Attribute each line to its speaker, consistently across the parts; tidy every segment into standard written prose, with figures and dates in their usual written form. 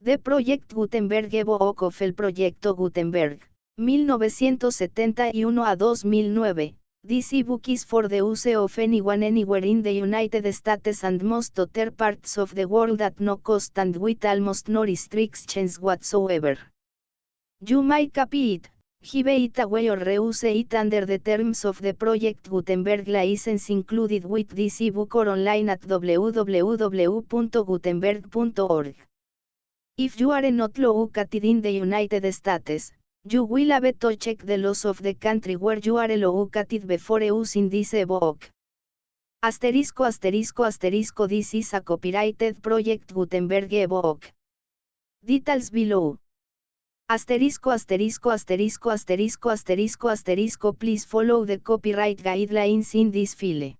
Speaker 1: The Project Gutenberg Evoque of el Proyecto Gutenberg, 1971 a 2009. This ebook is for the use of anyone anywhere in the United States and most other parts of the world at no cost and with almost no restrictions whatsoever. You may copy it, give it away or reuse it under the terms of the Project Gutenberg license included with this ebook or online at www.gutenberg.org. If you are not located in the United States, you will have to check the laws of the country where you are located before using this ebook. ******** This is a copyrighted Project Gutenberg ebook. Details below. ******* Please follow the copyright guidelines in this file.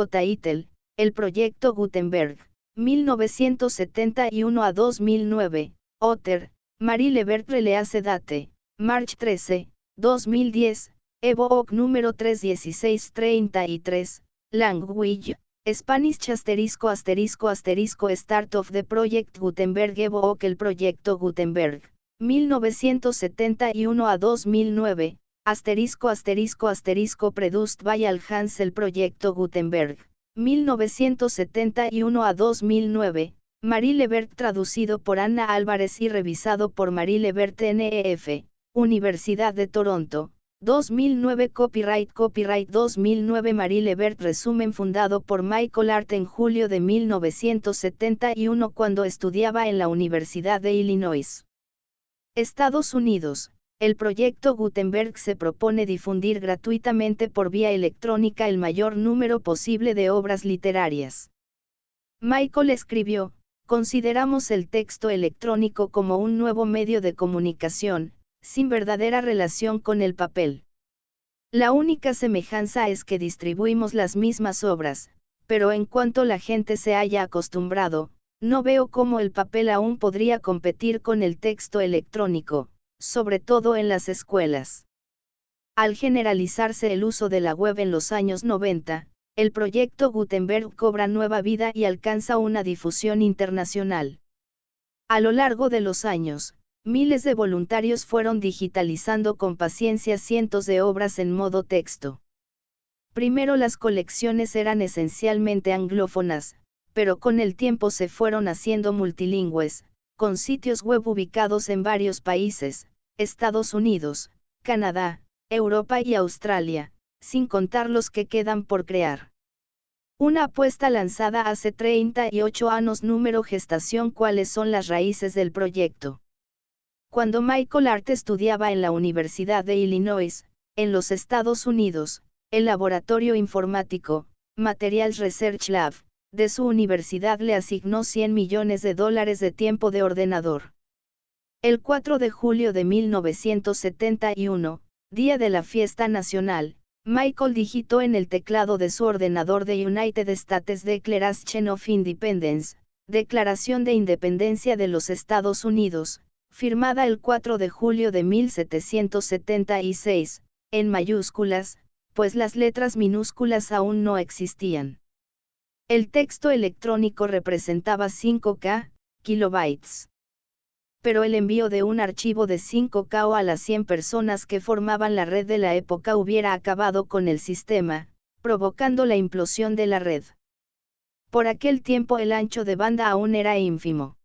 Speaker 1: Title, El Proyecto Gutenberg, 1971 a 2009, Author, Marie Lebert Release Date, March 13, 2010, ebook número 31633, Language, Spanish ******** Start of the Project Gutenberg ebook El Proyecto Gutenberg, 1971 a 2009, produced by All Hands El Proyecto Gutenberg, 1971 a 2009, Marie Lebert traducido por Ana Álvarez y revisado por Marie Lebert NEF, Universidad de Toronto, 2009 Copyright 2009 Marie Lebert resumen fundado por Michael Hart en julio de 1971 cuando estudiaba en la Universidad de Illinois, Estados Unidos. El proyecto Gutenberg se propone difundir gratuitamente por vía electrónica el mayor número posible de obras literarias. Michael escribió, consideramos el texto electrónico como un nuevo medio de comunicación, sin verdadera relación con el papel. La única semejanza es que distribuimos las mismas obras, pero en cuanto la gente se haya acostumbrado, no veo cómo el papel aún podría competir con el texto electrónico, sobre todo en las escuelas. Al generalizarse el uso de la web en los años 90, el proyecto Gutenberg cobra nueva vida y alcanza una difusión internacional. A lo largo de los años, miles de voluntarios fueron digitalizando con paciencia cientos de obras en modo texto. Primero las colecciones eran esencialmente anglófonas, pero con el tiempo se fueron haciendo multilingües, con sitios web ubicados en varios países, Estados Unidos, Canadá, Europa y Australia, sin contar los que quedan por crear. Una apuesta lanzada hace 38 años número gestación. ¿Cuáles son las raíces del proyecto? Cuando Michael Hart estudiaba en la Universidad de Illinois, en los Estados Unidos, el laboratorio informático, Materials Research Lab, de su universidad le asignó $100 millones de tiempo de ordenador. El 4 de julio de 1971, día de la fiesta nacional, Michael digitó en el teclado de su ordenador The United States Declaration of Independence, Declaración de Independencia de los Estados Unidos, firmada el 4 de julio de 1776, en mayúsculas, pues las letras minúsculas aún no existían. El texto electrónico representaba 5K, kilobytes. Pero el envío de un archivo de 5K a las 100 personas que formaban la red de la época hubiera acabado con el sistema, provocando la implosión de la red. Por aquel tiempo el ancho de banda aún era ínfimo.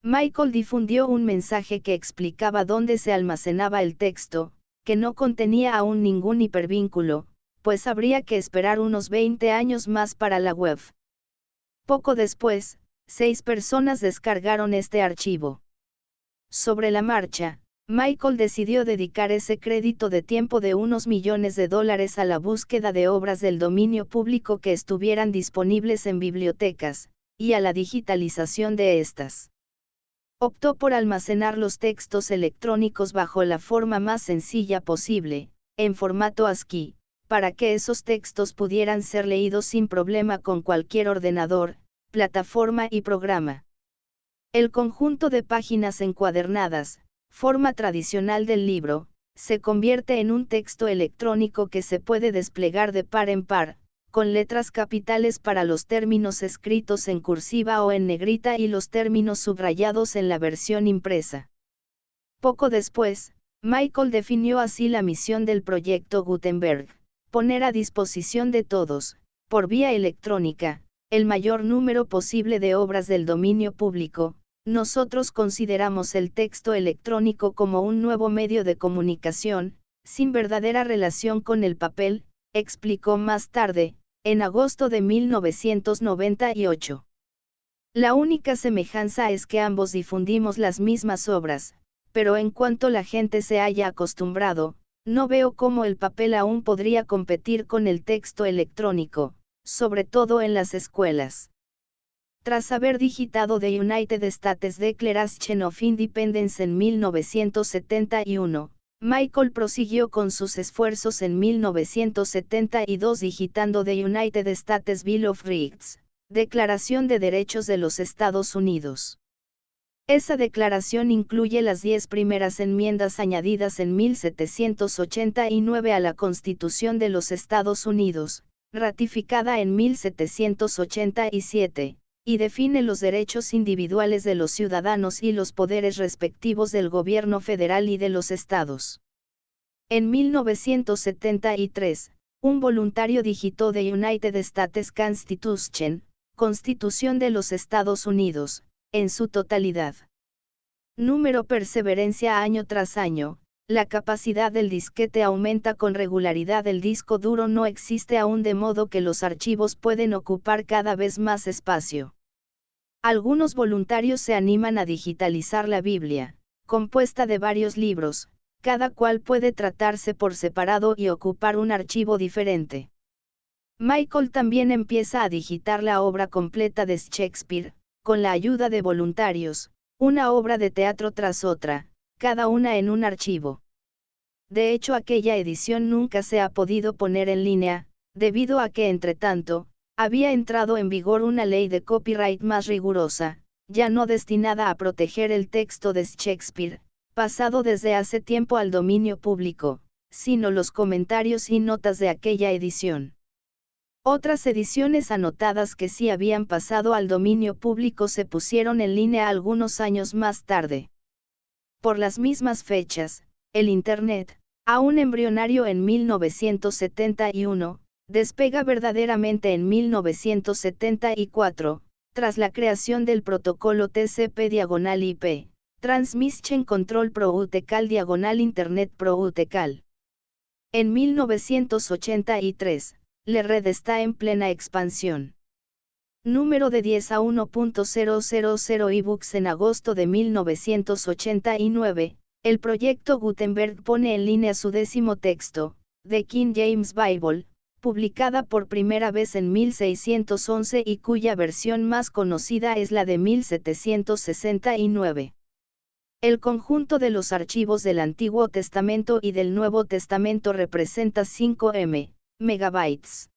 Speaker 1: Michael difundió un mensaje que explicaba dónde se almacenaba el texto, que no contenía aún ningún hipervínculo, pues habría que esperar unos 20 años más para la web. Poco después, 6 personas descargaron este archivo. Sobre la marcha, Michael decidió dedicar ese crédito de tiempo de unos millones de dólares a la búsqueda de obras del dominio público que estuvieran disponibles en bibliotecas, y a la digitalización de estas. Optó por almacenar los textos electrónicos bajo la forma más sencilla posible, en formato ASCII, para que esos textos pudieran ser leídos sin problema con cualquier ordenador, plataforma y programa. El conjunto de páginas encuadernadas, forma tradicional del libro, se convierte en un texto electrónico que se puede desplegar de par en par, con letras capitales para los términos escritos en cursiva o en negrita y los términos subrayados en la versión impresa. Poco después, Michael definió así la misión del proyecto Gutenberg: poner a disposición de todos, por vía electrónica, el mayor número posible de obras del dominio público. Nosotros consideramos el texto electrónico como un nuevo medio de comunicación, sin verdadera relación con el papel, explicó más tarde, en agosto de 1998. La única semejanza es que ambos difundimos las mismas obras, pero en cuanto la gente se haya acostumbrado, no veo cómo el papel aún podría competir con el texto electrónico, sobre todo en las escuelas. Tras haber digitado The United States Declaration of Independence en 1971, Michael prosiguió con sus esfuerzos en 1972 digitando The United States Bill of Rights, Declaración de Derechos de los Estados Unidos. Esa declaración incluye las 10 primeras enmiendas añadidas en 1789 a la Constitución de los Estados Unidos, ratificada en 1787, y define los derechos individuales de los ciudadanos y los poderes respectivos del gobierno federal y de los estados. En 1973, un voluntario digitó The United States Constitution, Constitución de los Estados Unidos, en su totalidad. Número perseverancia año tras año, la capacidad del disquete aumenta con regularidad. El disco duro no existe aún, de modo que los archivos pueden ocupar cada vez más espacio. Algunos voluntarios se animan a digitalizar la Biblia, compuesta de varios libros, cada cual puede tratarse por separado y ocupar un archivo diferente. Michael también empieza a digitar la obra completa de Shakespeare, con la ayuda de voluntarios, una obra de teatro tras otra, cada una en un archivo. De hecho, aquella edición nunca se ha podido poner en línea, debido a que entretanto, había entrado en vigor una ley de copyright más rigurosa, ya no destinada a proteger el texto de Shakespeare, pasado desde hace tiempo al dominio público, sino los comentarios y notas de aquella edición. Otras ediciones anotadas que sí habían pasado al dominio público se pusieron en línea algunos años más tarde. Por las mismas fechas, el Internet, aún embrionario en 1971, despega verdaderamente en 1974, tras la creación del protocolo TCP/IP, Transmission Control Protocol/ Internet Protocol. En 1983, la red está en plena expansión. Número de 10 a 1.000 ebooks. En agosto de 1989, el proyecto Gutenberg pone en línea su 10º texto, The King James Bible, publicada por primera vez en 1611 y cuya versión más conocida es la de 1769. El conjunto de los archivos del Antiguo Testamento y del Nuevo Testamento representa 5 megabytes.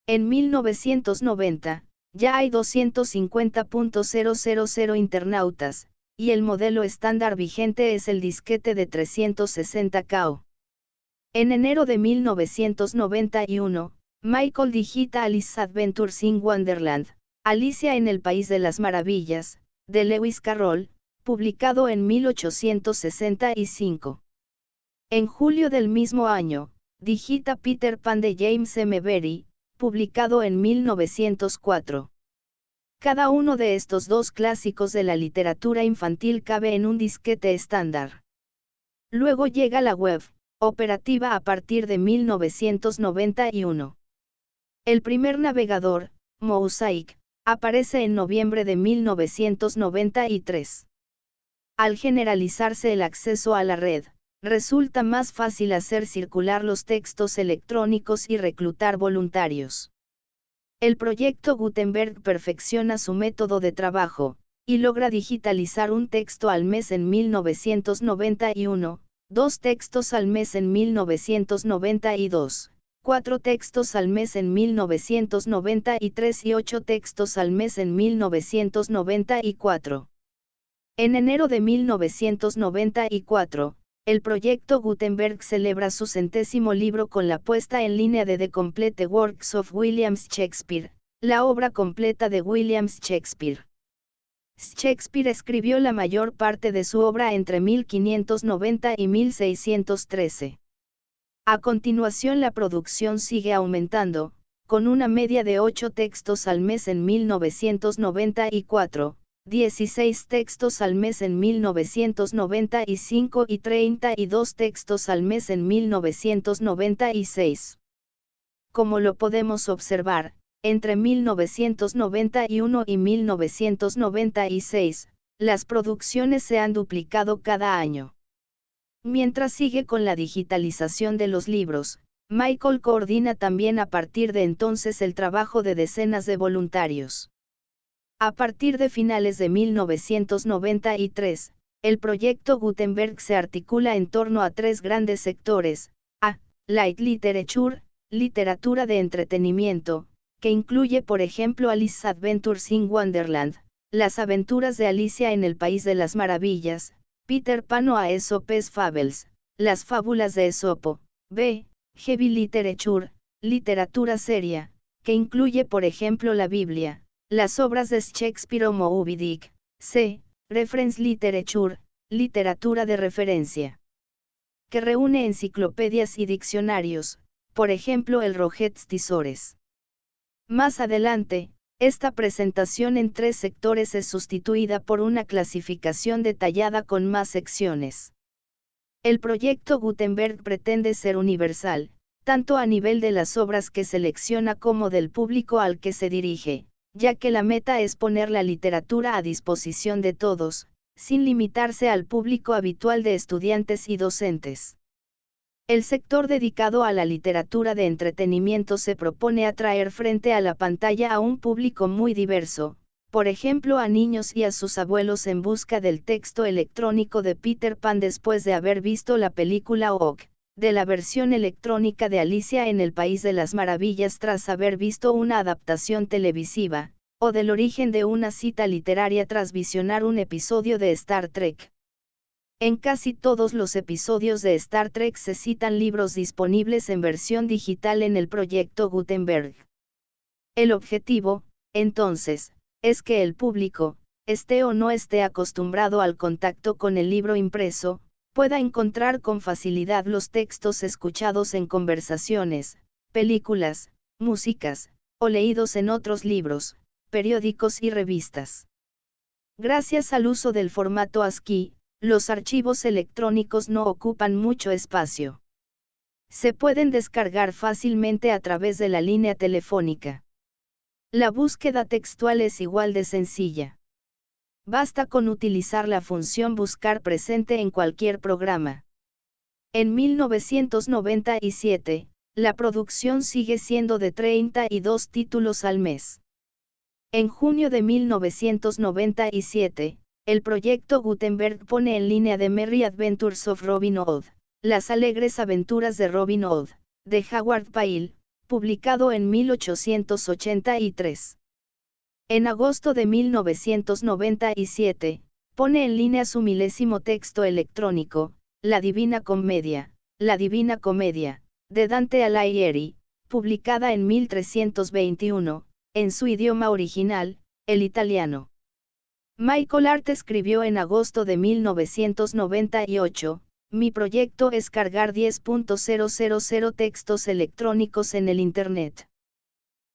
Speaker 1: En 1990, ya hay 250.000 internautas, y el modelo estándar vigente es el disquete de 360K. En enero de 1991, Michael digita Alice's Adventures in Wonderland, Alicia en el País de las Maravillas, de Lewis Carroll, publicado en 1865. En julio del mismo año, digita Peter Pan de James M. Barrie, publicado en 1904. Cada uno de estos dos clásicos de la literatura infantil cabe en un disquete estándar. Luego llega la web, operativa a partir de 1991. El primer navegador, Mosaic, aparece en noviembre de 1993. Al generalizarse el acceso a la red, resulta más fácil hacer circular los textos electrónicos y reclutar voluntarios. El proyecto Gutenberg perfecciona su método de trabajo, y logra digitalizar un texto al mes en 1991, 2 textos al mes en 1992, 4 textos al mes en 1993 y 8 textos al mes en 1994. En enero de 1994, el proyecto Gutenberg celebra su 100º libro con la puesta en línea de The Complete Works of William Shakespeare, la obra completa de William Shakespeare. Shakespeare escribió la mayor parte de su obra entre 1590 y 1613. A continuación la producción sigue aumentando, con una media de 8 textos al mes en 1994, 16 textos al mes en 1995 y 32 textos al mes en 1996. Como lo podemos observar, entre 1991 y 1996, las producciones se han duplicado cada año. Mientras sigue con la digitalización de los libros, Michael coordina también a partir de entonces el trabajo de decenas de voluntarios. A partir de finales de 1993, el proyecto Gutenberg se articula en torno a 3 grandes sectores: a. Light Literature, literatura de entretenimiento, que incluye por ejemplo Alice's Adventures in Wonderland, Las aventuras de Alicia en el País de las Maravillas, Peter Pan o A Aesop's Fables, Las fábulas de Esopo. B. Heavy Literature, literatura seria, que incluye por ejemplo la Biblia, las obras de Shakespeare o Moby Dick. C. Reference Literature, literatura de referencia, que reúne enciclopedias y diccionarios, por ejemplo el Roget's Thesaurus. Más adelante, esta presentación en 3 sectores es sustituida por una clasificación detallada con más secciones. El proyecto Gutenberg pretende ser universal, tanto a nivel de las obras que selecciona como del público al que se dirige, ya que la meta es poner la literatura a disposición de todos, sin limitarse al público habitual de estudiantes y docentes. El sector dedicado a la literatura de entretenimiento se propone atraer frente a la pantalla a un público muy diverso, por ejemplo a niños y a sus abuelos en busca del texto electrónico de Peter Pan después de haber visto la película OG, de la versión electrónica de Alicia en el País de las Maravillas tras haber visto una adaptación televisiva, o del origen de una cita literaria tras visionar un episodio de Star Trek. En casi todos los episodios de Star Trek se citan libros disponibles en versión digital en el proyecto Gutenberg. El objetivo, entonces, es que el público, esté o no esté acostumbrado al contacto con el libro impreso, pueda encontrar con facilidad los textos escuchados en conversaciones, películas, músicas, o leídos en otros libros, periódicos y revistas. Gracias al uso del formato ASCII, los archivos electrónicos no ocupan mucho espacio. Se pueden descargar fácilmente a través de la línea telefónica. La búsqueda textual es igual de sencilla. Basta con utilizar la función buscar presente en cualquier programa. En 1997, la producción sigue siendo de 32 títulos al mes. En junio de 1997, el proyecto Gutenberg pone en línea The Merry Adventures of Robin Hood, Las alegres aventuras de Robin Hood, de Howard Pyle, publicado en 1883. En agosto de 1997, pone en línea su 1000º texto electrónico, La Divina Comedia, de Dante Alighieri, publicada en 1321, en su idioma original, el italiano. Michael Art escribió en agosto de 1998, mi proyecto es cargar 10.000 textos electrónicos en el Internet.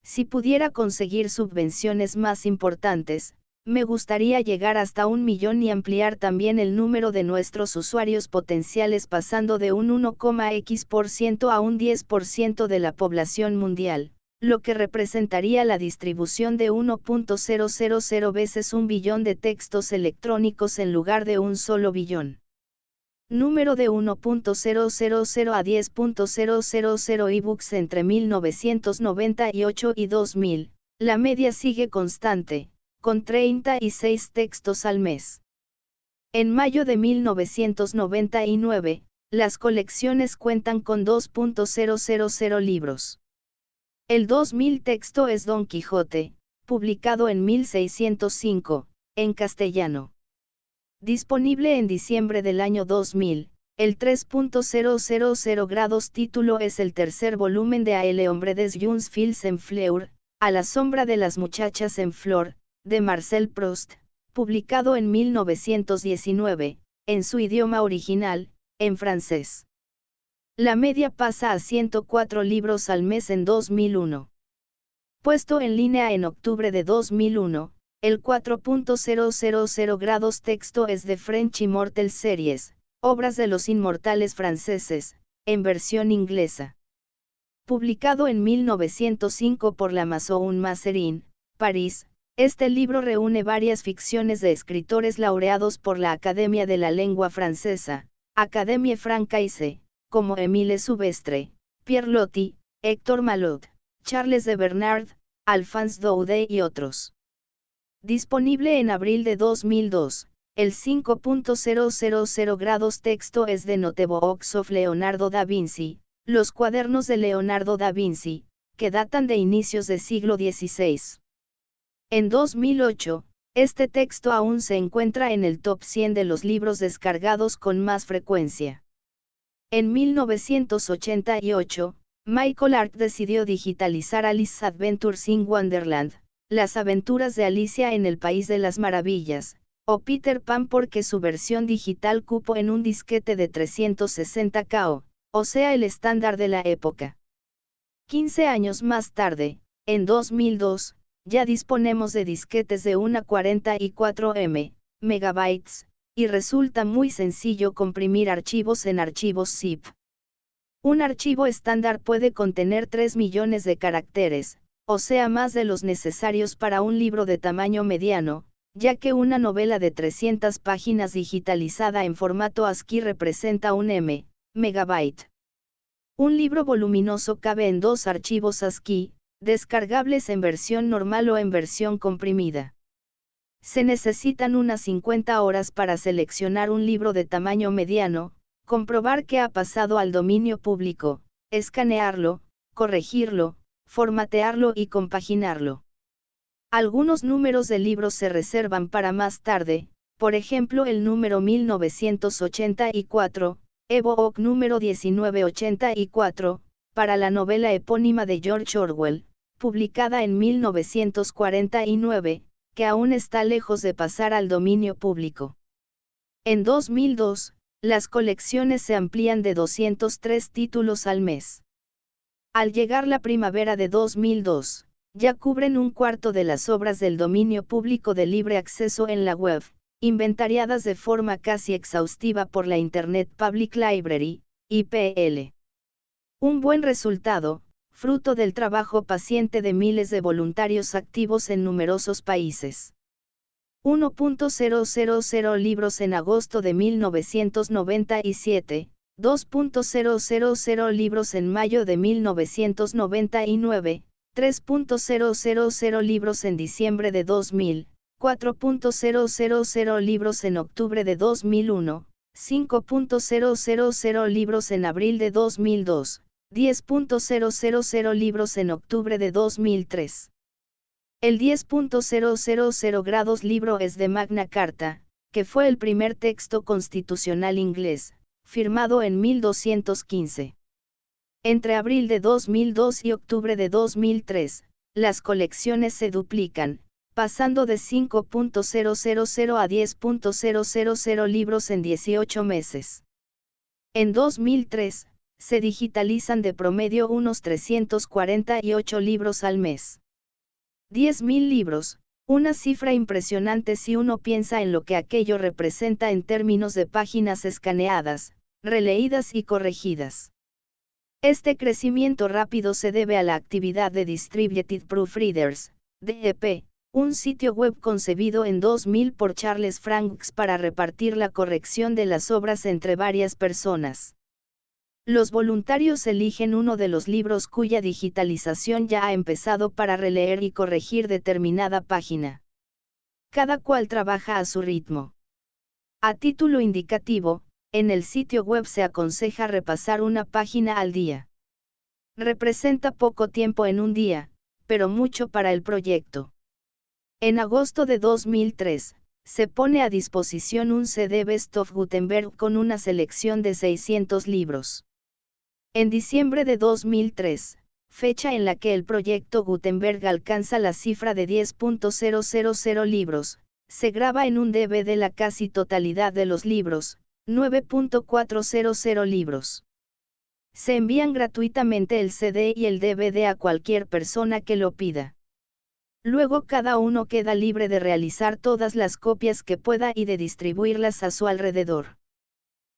Speaker 1: Si pudiera conseguir subvenciones más importantes, me gustaría llegar hasta 1 millón y ampliar también el número de nuestros usuarios potenciales pasando de un 1,x% a un 10% de la población mundial, lo que representaría la distribución de 1.000 veces 1 billón de textos electrónicos en lugar de un solo billón. Número de 1.000 a 10.000 ebooks entre 1998 y 2000, la media sigue constante, con 36 textos al mes. En mayo de 1999, las colecciones cuentan con 2.000 libros. El 2000 texto es Don Quijote, publicado en 1605, en castellano. Disponible en diciembre del año 2000, El 3.000 grados título es el tercer volumen de A le hombre des Jungs Fils en Fleur, A la sombra de las muchachas en flor, de Marcel Proust, publicado en 1919, en su idioma original, en francés. La media pasa a 104 libros al mes en 2001. Puesto en línea en octubre de 2001, el 4.000 grados texto es de French Immortal Series, Obras de los Inmortales Franceses, en versión inglesa. Publicado en 1905 por la Maison Mazarine, París, este libro reúne varias ficciones de escritores laureados por la Academia de la Lengua Francesa, Académie Francaise, como Émile Soubestre, Pierre Loti, Héctor Malot, Charles de Bernard, Alphonse Daudet y otros. Disponible en abril de 2002, el 5.000 grados texto es de Notebooks of Leonardo da Vinci, los cuadernos de Leonardo da Vinci, que datan de inicios del siglo XVI. En 2008, este texto aún se encuentra en el top 100 de los libros descargados con más frecuencia. En 1988, Michael Art decidió digitalizar Alice's Adventures in Wonderland, Las aventuras de Alicia en el País de las Maravillas, o Peter Pan porque su versión digital cupo en un disquete de 360 KO, o sea el estándar de la época. 15 años más tarde, en 2002, ya disponemos de disquetes de una 44 megabytes, y resulta muy sencillo comprimir archivos en archivos zip. Un archivo estándar puede contener 3 millones de caracteres, o sea más de los necesarios para un libro de tamaño mediano, ya que una novela de 300 páginas digitalizada en formato ASCII representa un megabyte. Un libro voluminoso cabe en 2 archivos ASCII, descargables en versión normal o en versión comprimida. Se necesitan unas 50 horas para seleccionar un libro de tamaño mediano, comprobar que ha pasado al dominio público, escanearlo, corregirlo, formatearlo y compaginarlo. Algunos números de libros se reservan para más tarde, por ejemplo el número 1984, Evo-Oc número 1984, para la novela epónima de George Orwell, publicada en 1949, que aún está lejos de pasar al dominio público. En 2002, las colecciones se amplían de 203 títulos al mes. Al llegar la primavera de 2002, ya cubren un cuarto de las obras del dominio público de libre acceso en la web, inventariadas de forma casi exhaustiva por la Internet Public Library, IPL. Un buen resultado, fruto del trabajo paciente de miles de voluntarios activos en numerosos países. 1.000 libros en agosto de 1997, 2.000 libros en mayo de 1999, 3.000 libros en diciembre de 2000, 4.000 libros en octubre de 2001, 5.000 libros en abril de 2002, 10.000 libros en octubre de 2003. El 10.000 grados libro es de Magna Carta, que fue el primer texto constitucional inglés, firmado en 1215. Entre abril de 2002 y octubre de 2003, las colecciones se duplican, pasando de 5.000 a 10.000 libros en 18 meses. En 2003, se digitalizan de promedio unos 348 libros al mes. 10.000 libros, una cifra impresionante si uno piensa en lo que aquello representa en términos de páginas escaneadas, releídas y corregidas. Este crecimiento rápido se debe a la actividad de Distributed Proofreaders, DEP, un sitio web concebido en 2000 por Charles Franks para repartir la corrección de las obras entre varias personas. Los voluntarios eligen uno de los libros cuya digitalización ya ha empezado para releer y corregir determinada página. Cada cual trabaja a su ritmo. A título indicativo, en el sitio web se aconseja repasar una página al día. Representa poco tiempo en un día, pero mucho para el proyecto. En agosto de 2003, se pone a disposición un CD Best of Gutenberg con una selección de 600 libros. En diciembre de 2003, fecha en la que el proyecto Gutenberg alcanza la cifra de 10.000 libros, se graba en un DVD la casi totalidad de los libros, 9.400 libros. Se envían gratuitamente el CD y el DVD a cualquier persona que lo pida. Luego cada uno queda libre de realizar todas las copias que pueda y de distribuirlas a su alrededor.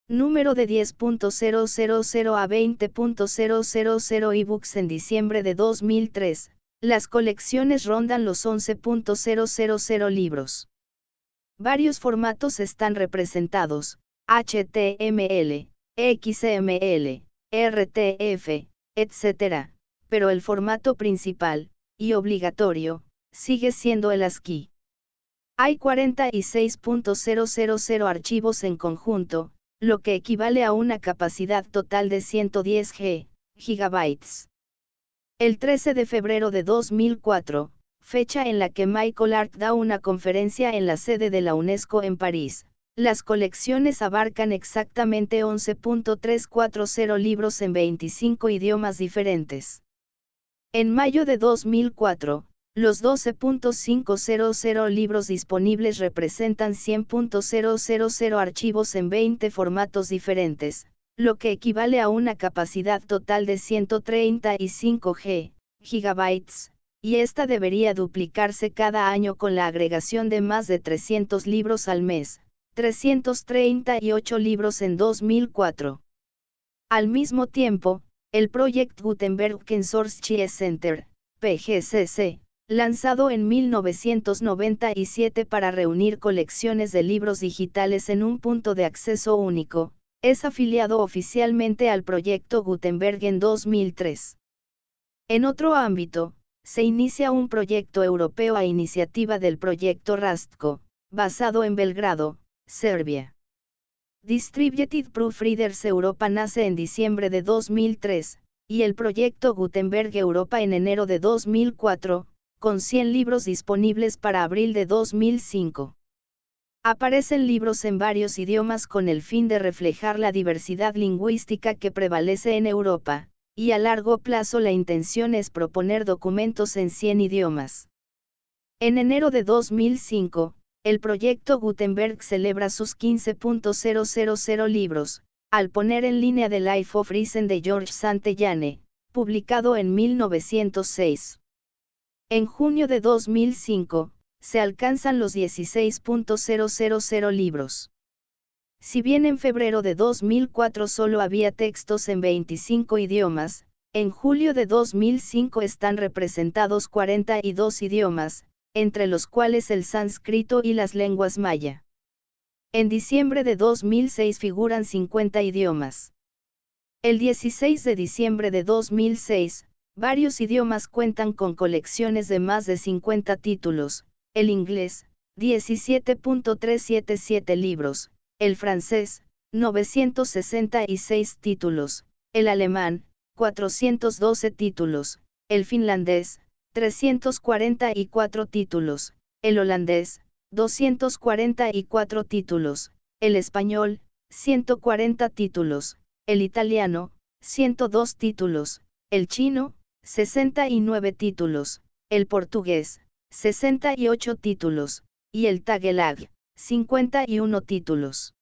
Speaker 1: Número de 10.000 a 20.000 ebooks en diciembre de 2003, las colecciones rondan los 11.000 libros. Varios formatos están representados: HTML, XML, RTF, etc., pero el formato principal, y obligatorio, sigue siendo el ASCII. Hay 46.000 archivos en conjunto, lo que equivale a una capacidad total de 110 gigabytes. El 13 de febrero de 2004, fecha en la que Michael Art da una conferencia en la sede de la UNESCO en París, las colecciones abarcan exactamente 11.340 libros en 25 idiomas diferentes. En mayo de 2004, los 12.500 libros disponibles representan 100.000 archivos en 20 formatos diferentes, lo que equivale a una capacidad total de 135 gigabytes, y esta debería duplicarse cada año con la agregación de más de 300 libros al mes, 338 libros en 2004. Al mismo tiempo, el Project Gutenberg Consortium Center, PGCC, lanzado en 1997 para reunir colecciones de libros digitales en un punto de acceso único, es afiliado oficialmente al proyecto Gutenberg en 2003. En otro ámbito, se inicia un proyecto europeo a iniciativa del proyecto Rastko, basado en Belgrado, Serbia. Distributed Proofreaders Europa nace en diciembre de 2003, y el proyecto Gutenberg Europa en enero de 2004, con 100 libros disponibles para abril de 2005. Aparecen libros en varios idiomas con el fin de reflejar la diversidad lingüística que prevalece en Europa, y a largo plazo la intención es proponer documentos en 100 idiomas. En enero de 2005, el proyecto Gutenberg celebra sus 15.000 libros, al poner en línea The Life of Reason de George Santayane, publicado en 1906. En junio de 2005, se alcanzan los 16.000 libros. Si bien en febrero de 2004 solo había textos en 25 idiomas, en julio de 2005 están representados 42 idiomas, entre los cuales el sánscrito y las lenguas maya. En diciembre de 2006 figuran 50 idiomas. El 16 de diciembre de 2006, varios idiomas cuentan con colecciones de más de 50 títulos: el inglés, 17.377 libros, el francés, 966 títulos, el alemán, 412 títulos, el finlandés, 344 títulos, el holandés, 244 títulos, el español, 140 títulos, el italiano, 102 títulos, el chino, 69 títulos, el portugués, 68 títulos, y el tagelag, 51 títulos.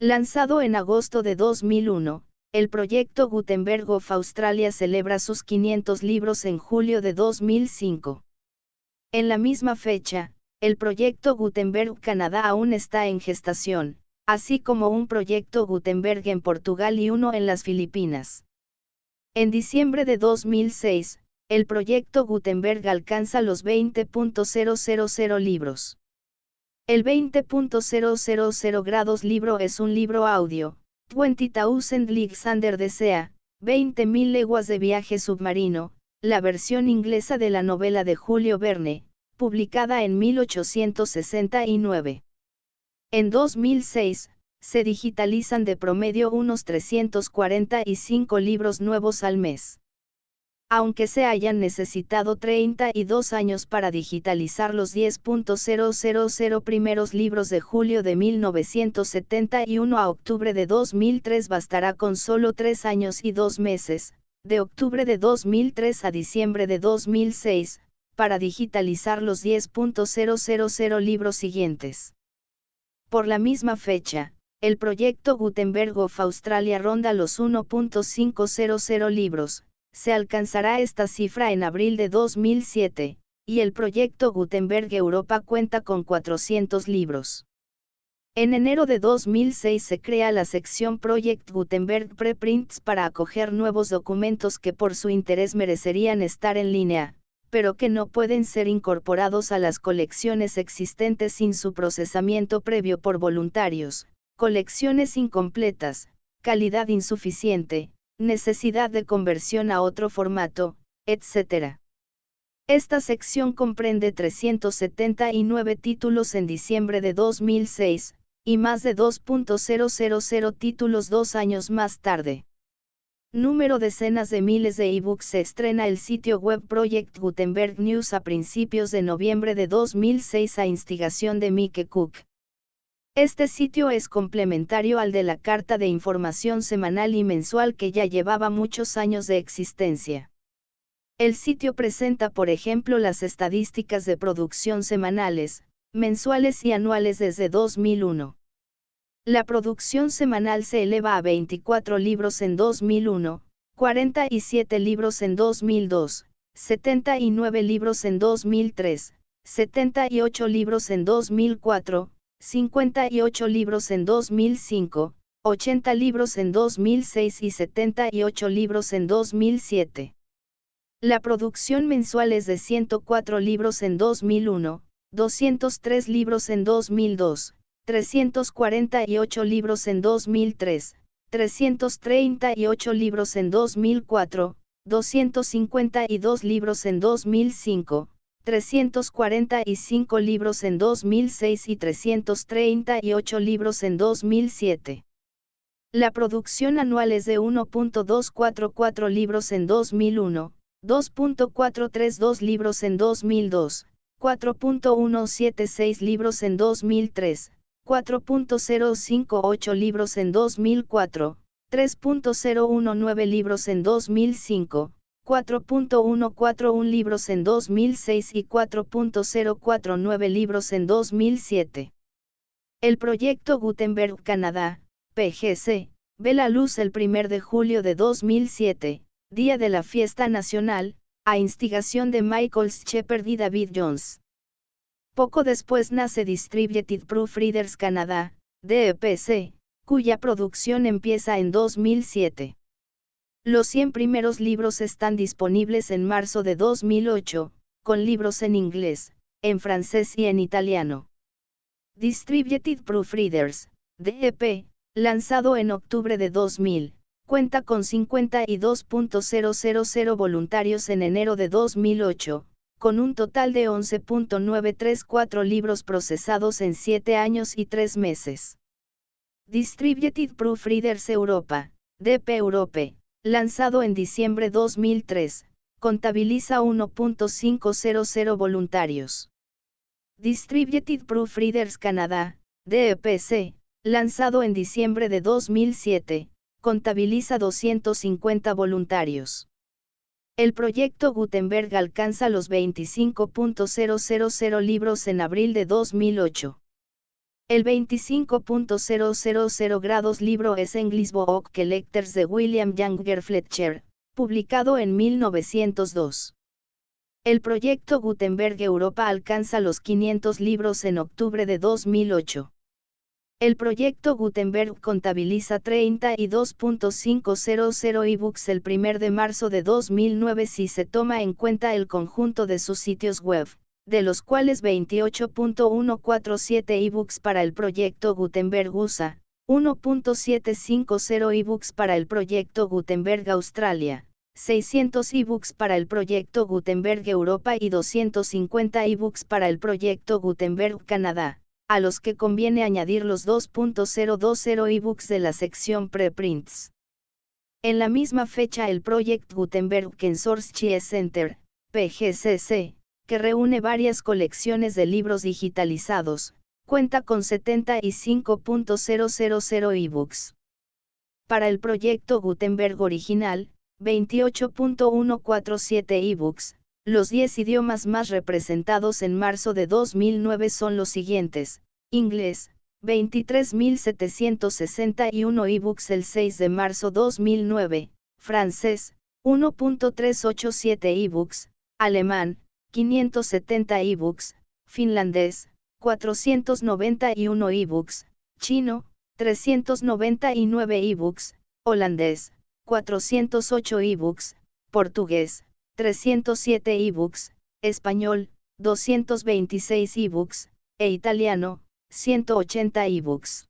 Speaker 1: Lanzado en agosto de 2001, el proyecto Gutenberg of Australia celebra sus 500 libros en julio de 2005. En la misma fecha, el proyecto Gutenberg Canadá aún está en gestación, así como un proyecto Gutenberg en Portugal y uno en las Filipinas. En diciembre de 2006, el proyecto Gutenberg alcanza los 20.000 libros. El 20.000 grados libro es un libro audio, 20,000 Leagues Under the Sea, 20.000 leguas de viaje submarino, la versión inglesa de la novela de Julio Verne, publicada en 1869. En 2006, se digitalizan de promedio unos 345 libros nuevos al mes. Aunque se hayan necesitado 32 años para digitalizar los 10.000 primeros libros de julio de 1971 a octubre de 2003, bastará con solo 3 años y 2 meses, de octubre de 2003 a diciembre de 2006, para digitalizar los 10.000 libros siguientes. Por la misma fecha, el proyecto Gutenberg of Australia ronda los 1.500 libros. Se alcanzará esta cifra en abril de 2007, y el proyecto Gutenberg Europa cuenta con 400 libros. En enero de 2006 se crea la sección Project Gutenberg Preprints para acoger nuevos documentos que por su interés merecerían estar en línea, pero que no pueden ser incorporados a las colecciones existentes sin su procesamiento previo por voluntarios, colecciones incompletas, calidad insuficiente, necesidad de conversión a otro formato, etc. Esta sección comprende 379 títulos en diciembre de 2006, y más de 2.000 títulos 2 años más tarde. Número decenas de miles de ebooks. Se estrena el sitio web Project Gutenberg News a principios de noviembre de 2006 a instigación de Mike Cook. Este sitio es complementario al de la carta de información semanal y mensual que ya llevaba muchos años de existencia. El sitio presenta, por ejemplo, las estadísticas de producción semanales, mensuales y anuales desde 2001. La producción semanal se eleva a 24 libros en 2001, 47 libros en 2002, 79 libros en 2003, 78 libros en 2004, 58 libros en 2005, 80 libros en 2006 y 78 libros en 2007. La producción mensual es de 104 libros en 2001, 203 libros en 2002, 348 libros en 2003, 338 libros en 2004, 252 libros en 2005, 345 libros en 2006 y 338 libros en 2007. La producción anual es de 1.244 libros en 2001, 2.432 libros en 2002, 4.176 libros en 2003, 4.058 libros en 2004, 3.019 libros en 2005, 4.141 libros en 2006 y 4.049 libros en 2007. El proyecto Gutenberg Canadá, PGC, ve la luz el 1 de julio de 2007, día de la fiesta nacional, a instigación de Michael Shepard y David Jones. Poco después nace Distributed Proofreaders Canadá, DPC, cuya producción empieza en 2007. Los 100 primeros libros están disponibles en marzo de 2008, con libros en inglés, en francés y en italiano. Distributed Proofreaders, DEP, lanzado en octubre de 2000, cuenta con 52.000 voluntarios en enero de 2008, con un total de 11.934 libros procesados en 7 años y 3 meses. Distributed Proofreaders Europa, DP Europe, lanzado en diciembre 2003, contabiliza 1.500 voluntarios. Distributed Proofreaders Canadá, DEPC, lanzado en diciembre de 2007, contabiliza 250 voluntarios. El proyecto Gutenberg alcanza los 25.000 libros en abril de 2008. El 25.000 grados libro es English Book Collectors de William Younger Fletcher, publicado en 1902. El proyecto Gutenberg Europa alcanza los 500 libros en octubre de 2008. El proyecto Gutenberg contabiliza 32.500 ebooks el 1 de marzo de 2009 si se toma en cuenta el conjunto de sus sitios web, de los cuales 28.147 ebooks para el proyecto Gutenberg USA, 1.750 ebooks para el proyecto Gutenberg Australia, 600 ebooks para el proyecto Gutenberg Europa y 250 ebooks para el proyecto Gutenberg Canadá, a los que conviene añadir los 2.020 ebooks de la sección Preprints. En la misma fecha el Project Gutenberg Consortium Center, PGCC, que reúne varias colecciones de libros digitalizados, cuenta con 75.000 ebooks. Para el proyecto Gutenberg original, 28.147 ebooks. Los 10 idiomas más representados en marzo de 2009 son los siguientes: inglés, 23.761 ebooks el 6 de marzo 2009, francés, 1.387 ebooks, alemán, 570 ebooks, finlandés, 491 ebooks, chino, 399 ebooks, holandés, 408 ebooks, portugués, 307 ebooks, español, 226 ebooks, e italiano, 180 ebooks.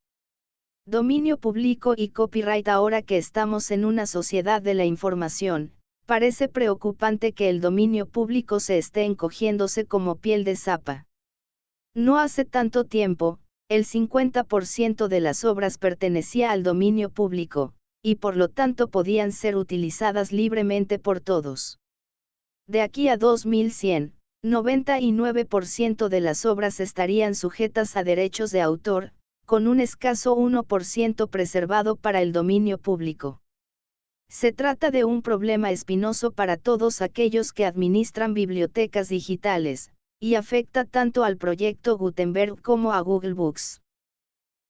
Speaker 1: Dominio público y copyright. Ahora que estamos en una sociedad de la información, parece preocupante que el dominio público se esté encogiéndose como piel de zapa. No hace tanto tiempo, el 50% de las obras pertenecía al dominio público, y por lo tanto podían ser utilizadas libremente por todos. De aquí a 2100, 99% de las obras estarían sujetas a derechos de autor, con un escaso 1% preservado para el dominio público. Se trata de un problema espinoso para todos aquellos que administran bibliotecas digitales, y afecta tanto al proyecto Gutenberg como a Google Books.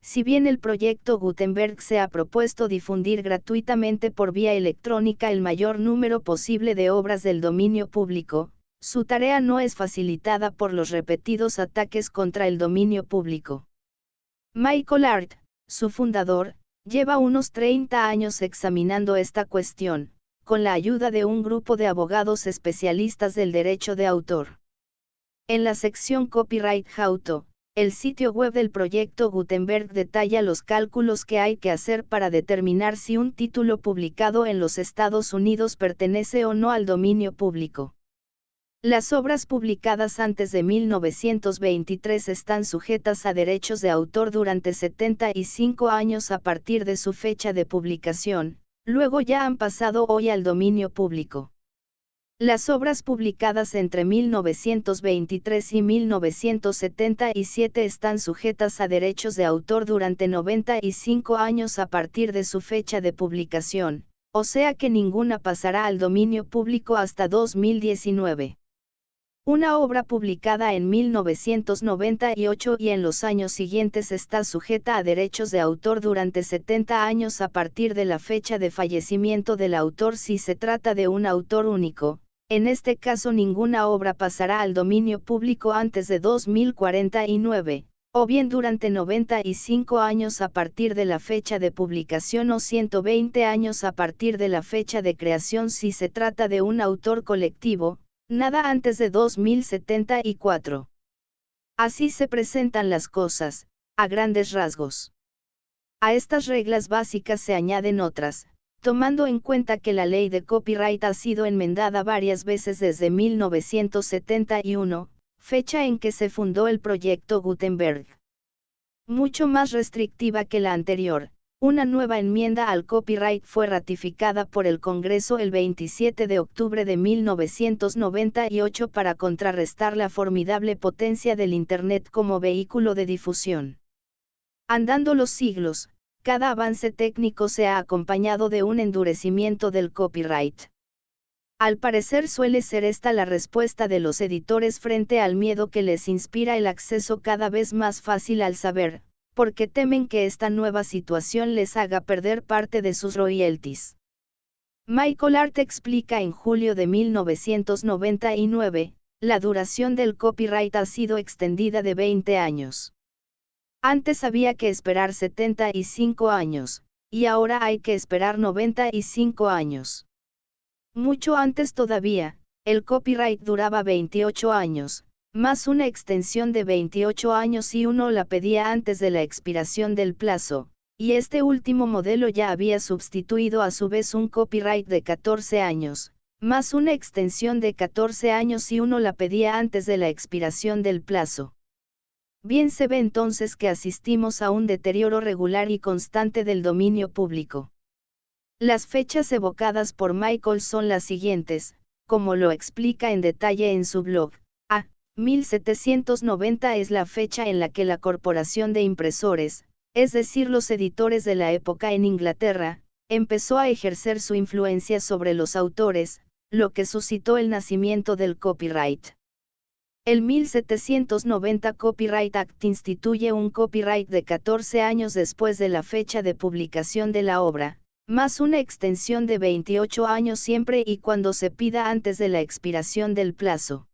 Speaker 1: Si bien el proyecto Gutenberg se ha propuesto difundir gratuitamente por vía electrónica el mayor número posible de obras del dominio público, su tarea no es facilitada por los repetidos ataques contra el dominio público. Michael Hart, su fundador, lleva unos 30 años examinando esta cuestión, con la ayuda de un grupo de abogados especialistas del derecho de autor. En la sección Copyright How To, el sitio web del proyecto Gutenberg detalla los cálculos que hay que hacer para determinar si un título publicado en los Estados Unidos pertenece o no al dominio público. Las obras publicadas antes de 1923 están sujetas a derechos de autor durante 75 años a partir de su fecha de publicación, luego ya han pasado hoy al dominio público. Las obras publicadas entre 1923 y 1977 están sujetas a derechos de autor durante 95 años a partir de su fecha de publicación, o sea que ninguna pasará al dominio público hasta 2019. Una obra publicada en 1998 y en los años siguientes está sujeta a derechos de autor durante 70 años a partir de la fecha de fallecimiento del autor si se trata de un autor único. En este caso ninguna obra pasará al dominio público antes de 2049, o bien durante 95 años a partir de la fecha de publicación o 120 años a partir de la fecha de creación si se trata de un autor colectivo, nada antes de 2074. Así se presentan las cosas, a grandes rasgos. A estas reglas básicas se añaden otras, tomando en cuenta que la ley de copyright ha sido enmendada varias veces desde 1971, fecha en que se fundó el proyecto Gutenberg. Mucho más restrictiva que la anterior, una nueva enmienda al copyright fue ratificada por el Congreso el 27 de octubre de 1998 para contrarrestar la formidable potencia del Internet como vehículo de difusión. Andando los siglos, cada avance técnico se ha acompañado de un endurecimiento del copyright. Al parecer suele ser esta la respuesta de los editores frente al miedo que les inspira el acceso cada vez más fácil al saber, porque temen que esta nueva situación les haga perder parte de sus royalties. Michael Hart explica en julio de 1999, la duración del copyright ha sido extendida de 20 años. Antes había que esperar 75 años, y ahora hay que esperar 95 años. Mucho antes todavía, el copyright duraba 28 años, más una extensión de 28 años si uno la pedía antes de la expiración del plazo, y este último modelo ya había sustituido a su vez un copyright de 14 años, más una extensión de 14 años si uno la pedía antes de la expiración del plazo. Bien se ve entonces que asistimos a un deterioro regular y constante del dominio público. Las fechas evocadas por Michael son las siguientes, como lo explica en detalle en su blog. 1790 es la fecha en la que la Corporación de Impresores, es decir los editores de la época en Inglaterra, empezó a ejercer su influencia sobre los autores, lo que suscitó el nacimiento del copyright. El 1790 Copyright Act instituye un copyright de 14 años después de la fecha de publicación de la obra, más una extensión de 28 años siempre y cuando se pida antes de la expiración del plazo.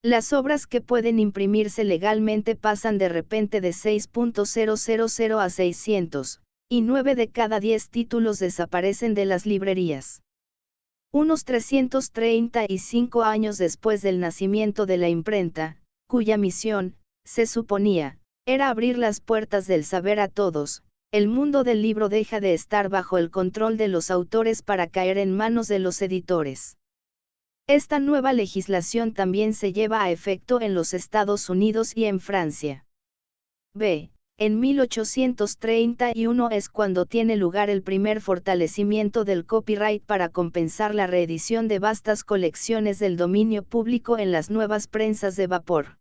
Speaker 1: Las obras que pueden imprimirse legalmente pasan de repente de 6.000 a 600, y 9 de cada 10 títulos desaparecen de las librerías. Unos 335 años después del nacimiento de la imprenta, cuya misión, se suponía, era abrir las puertas del saber a todos, el mundo del libro deja de estar bajo el control de los autores para caer en manos de los editores. Esta nueva legislación también se lleva a efecto en los Estados Unidos y en Francia. B. En 1831 es cuando tiene lugar el primer fortalecimiento del copyright para compensar la reedición de vastas colecciones del dominio público en las nuevas prensas de vapor.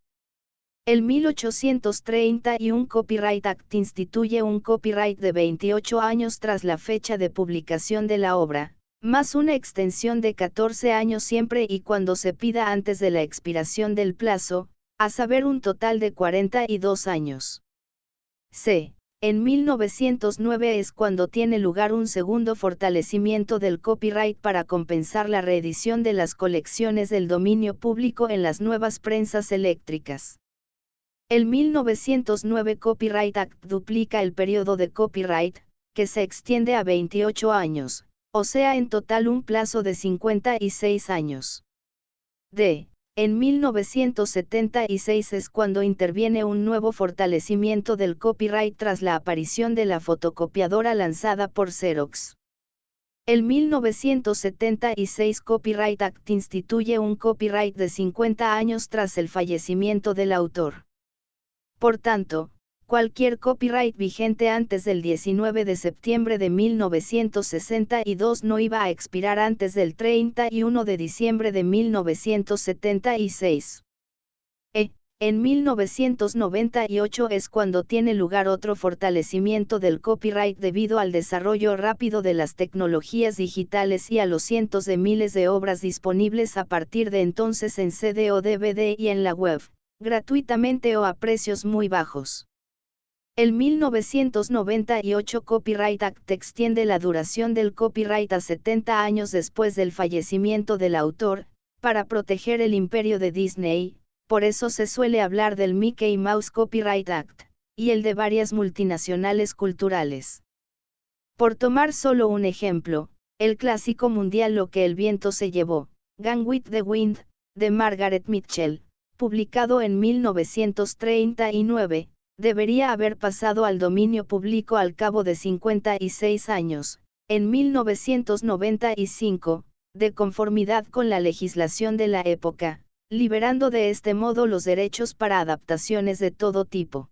Speaker 1: El 1831 Copyright Act instituye un copyright de 28 años tras la fecha de publicación de la obra, más una extensión de 14 años siempre y cuando se pida antes de la expiración del plazo, a saber un total de 42 años. C. En 1909 es cuando tiene lugar un segundo fortalecimiento del copyright para compensar la reedición de las colecciones del dominio público en las nuevas prensas eléctricas. El 1909 Copyright Act duplica el periodo de copyright, que se extiende a 28 años, o sea en total un plazo de 56 años. D. En 1976 es cuando interviene un nuevo fortalecimiento del copyright tras la aparición de la fotocopiadora lanzada por Xerox. El 1976 Copyright Act instituye un copyright de 50 años tras el fallecimiento del autor. Por tanto, cualquier copyright vigente antes del 19 de septiembre de 1962 no iba a expirar antes del 31 de diciembre de 1976. En 1998 es cuando tiene lugar otro fortalecimiento del copyright debido al desarrollo rápido de las tecnologías digitales y a los cientos de miles de obras disponibles a partir de entonces en CD o DVD y en la web, gratuitamente o a precios muy bajos. El 1998 Copyright Act extiende la duración del copyright a 70 años después del fallecimiento del autor, para proteger el imperio de Disney, por eso se suele hablar del Mickey Mouse Copyright Act, y el de varias multinacionales culturales. Por tomar solo un ejemplo, el clásico mundial Lo que el viento se llevó, Gone with the Wind, de Margaret Mitchell, publicado en 1939, debería haber pasado al dominio público al cabo de 56 años, en 1995, de conformidad con la legislación de la época, liberando de este modo los derechos para adaptaciones de todo tipo.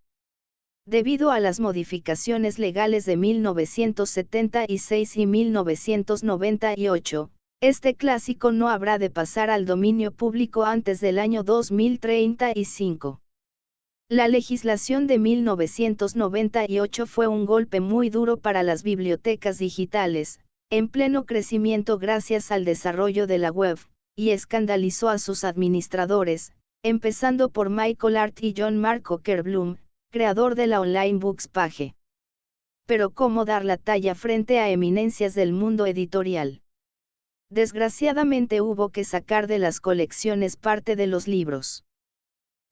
Speaker 1: Debido a las modificaciones legales de 1976 y 1998, este clásico no habrá de pasar al dominio público antes del año 2035. La legislación de 1998 fue un golpe muy duro para las bibliotecas digitales, en pleno crecimiento gracias al desarrollo de la web, y escandalizó a sus administradores, empezando por Michael Hart y John Mark Ockerblum, creador de la Online Books Page. Pero ¿cómo dar la talla frente a eminencias del mundo editorial? Desgraciadamente hubo que sacar de las colecciones parte de los libros.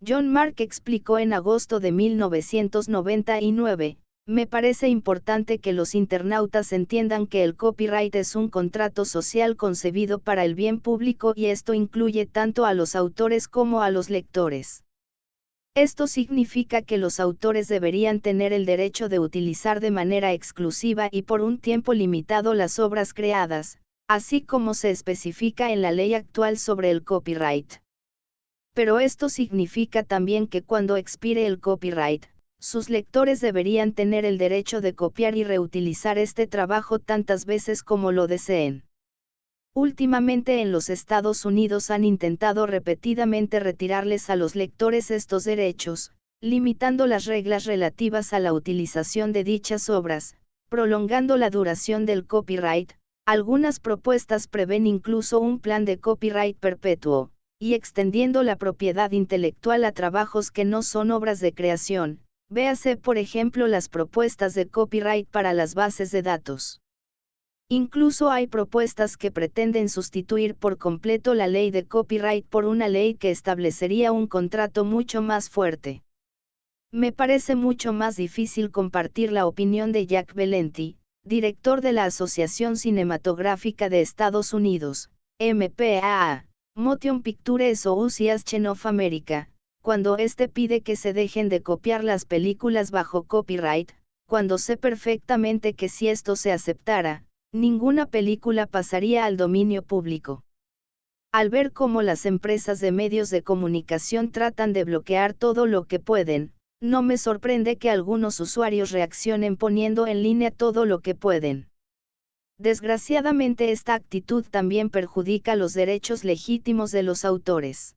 Speaker 1: John Mark explicó en agosto de 1999, me parece importante que los internautas entiendan que el copyright es un contrato social concebido para el bien público y esto incluye tanto a los autores como a los lectores. Esto significa que los autores deberían tener el derecho de utilizar de manera exclusiva y por un tiempo limitado las obras creadas, así como se especifica en la ley actual sobre el copyright. Pero esto significa también que cuando expire el copyright, sus lectores deberían tener el derecho de copiar y reutilizar este trabajo tantas veces como lo deseen. Últimamente en los Estados Unidos han intentado repetidamente retirarles a los lectores estos derechos, limitando las reglas relativas a la utilización de dichas obras, prolongando la duración del copyright. Algunas propuestas prevén incluso un plan de copyright perpetuo, y extendiendo la propiedad intelectual a trabajos que no son obras de creación. Véase por ejemplo las propuestas de copyright para las bases de datos. Incluso hay propuestas que pretenden sustituir por completo la ley de copyright por una ley que establecería un contrato mucho más fuerte. Me parece mucho más difícil compartir la opinión de Jack Valenti, director de la Asociación Cinematográfica de Estados Unidos, MPAA, Motion Picture Association of America, cuando éste pide que se dejen de copiar las películas bajo copyright, cuando sé perfectamente que si esto se aceptara, ninguna película pasaría al dominio público. Al ver cómo las empresas de medios de comunicación tratan de bloquear todo lo que pueden, no me sorprende que algunos usuarios reaccionen poniendo en línea todo lo que pueden. Desgraciadamente esta actitud también perjudica los derechos legítimos de los autores.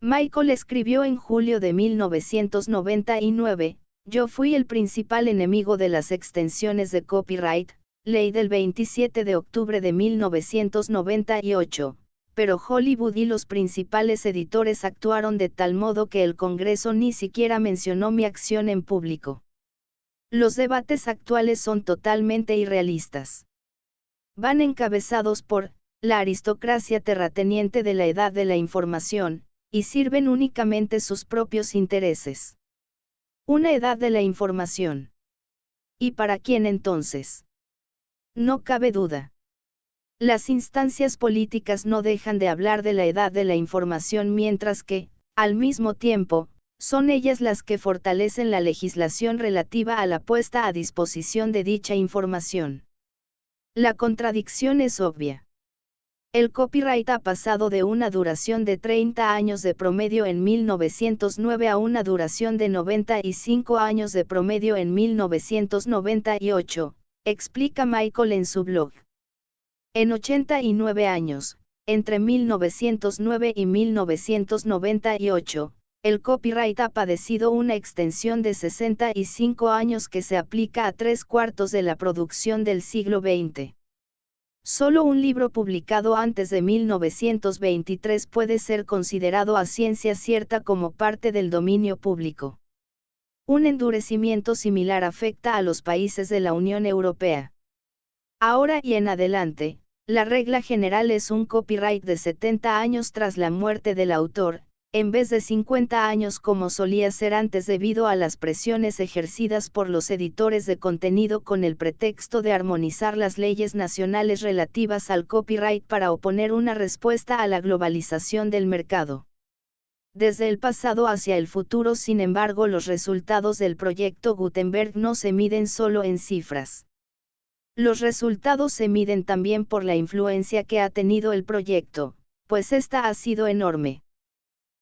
Speaker 1: Michael escribió en julio de 1999, "Yo fui el principal enemigo de las extensiones de copyright, ley del 27 de octubre de 1998, pero Hollywood y los principales editores actuaron de tal modo que el Congreso ni siquiera mencionó mi acción en público. Los debates actuales son totalmente irrealistas. Van encabezados por la aristocracia terrateniente de la edad de la información, y sirven únicamente sus propios intereses. Una edad de la información. ¿Y para quién entonces? No cabe duda. Las instancias políticas no dejan de hablar de la edad de la información mientras que, al mismo tiempo, son ellas las que fortalecen la legislación relativa a la puesta a disposición de dicha información. La contradicción es obvia. El copyright ha pasado de una duración de 30 años de promedio en 1909 a una duración de 95 años de promedio en 1998, explica Michael en su blog. En 89 años, entre 1909 y 1998, el copyright ha padecido una extensión de 65 años que se aplica a 3/4 de la producción del siglo XX. Solo un libro publicado antes de 1923 puede ser considerado a ciencia cierta como parte del dominio público. Un endurecimiento similar afecta a los países de la Unión Europea. Ahora y en adelante, la regla general es un copyright de 70 años tras la muerte del autor, en vez de 50 años como solía ser antes debido a las presiones ejercidas por los editores de contenido con el pretexto de armonizar las leyes nacionales relativas al copyright para oponer una respuesta a la globalización del mercado. Desde el pasado hacia el futuro, sin embargo, los resultados del proyecto Gutenberg no se miden solo en cifras. Los resultados se miden también por la influencia que ha tenido el proyecto, pues esta ha sido enorme.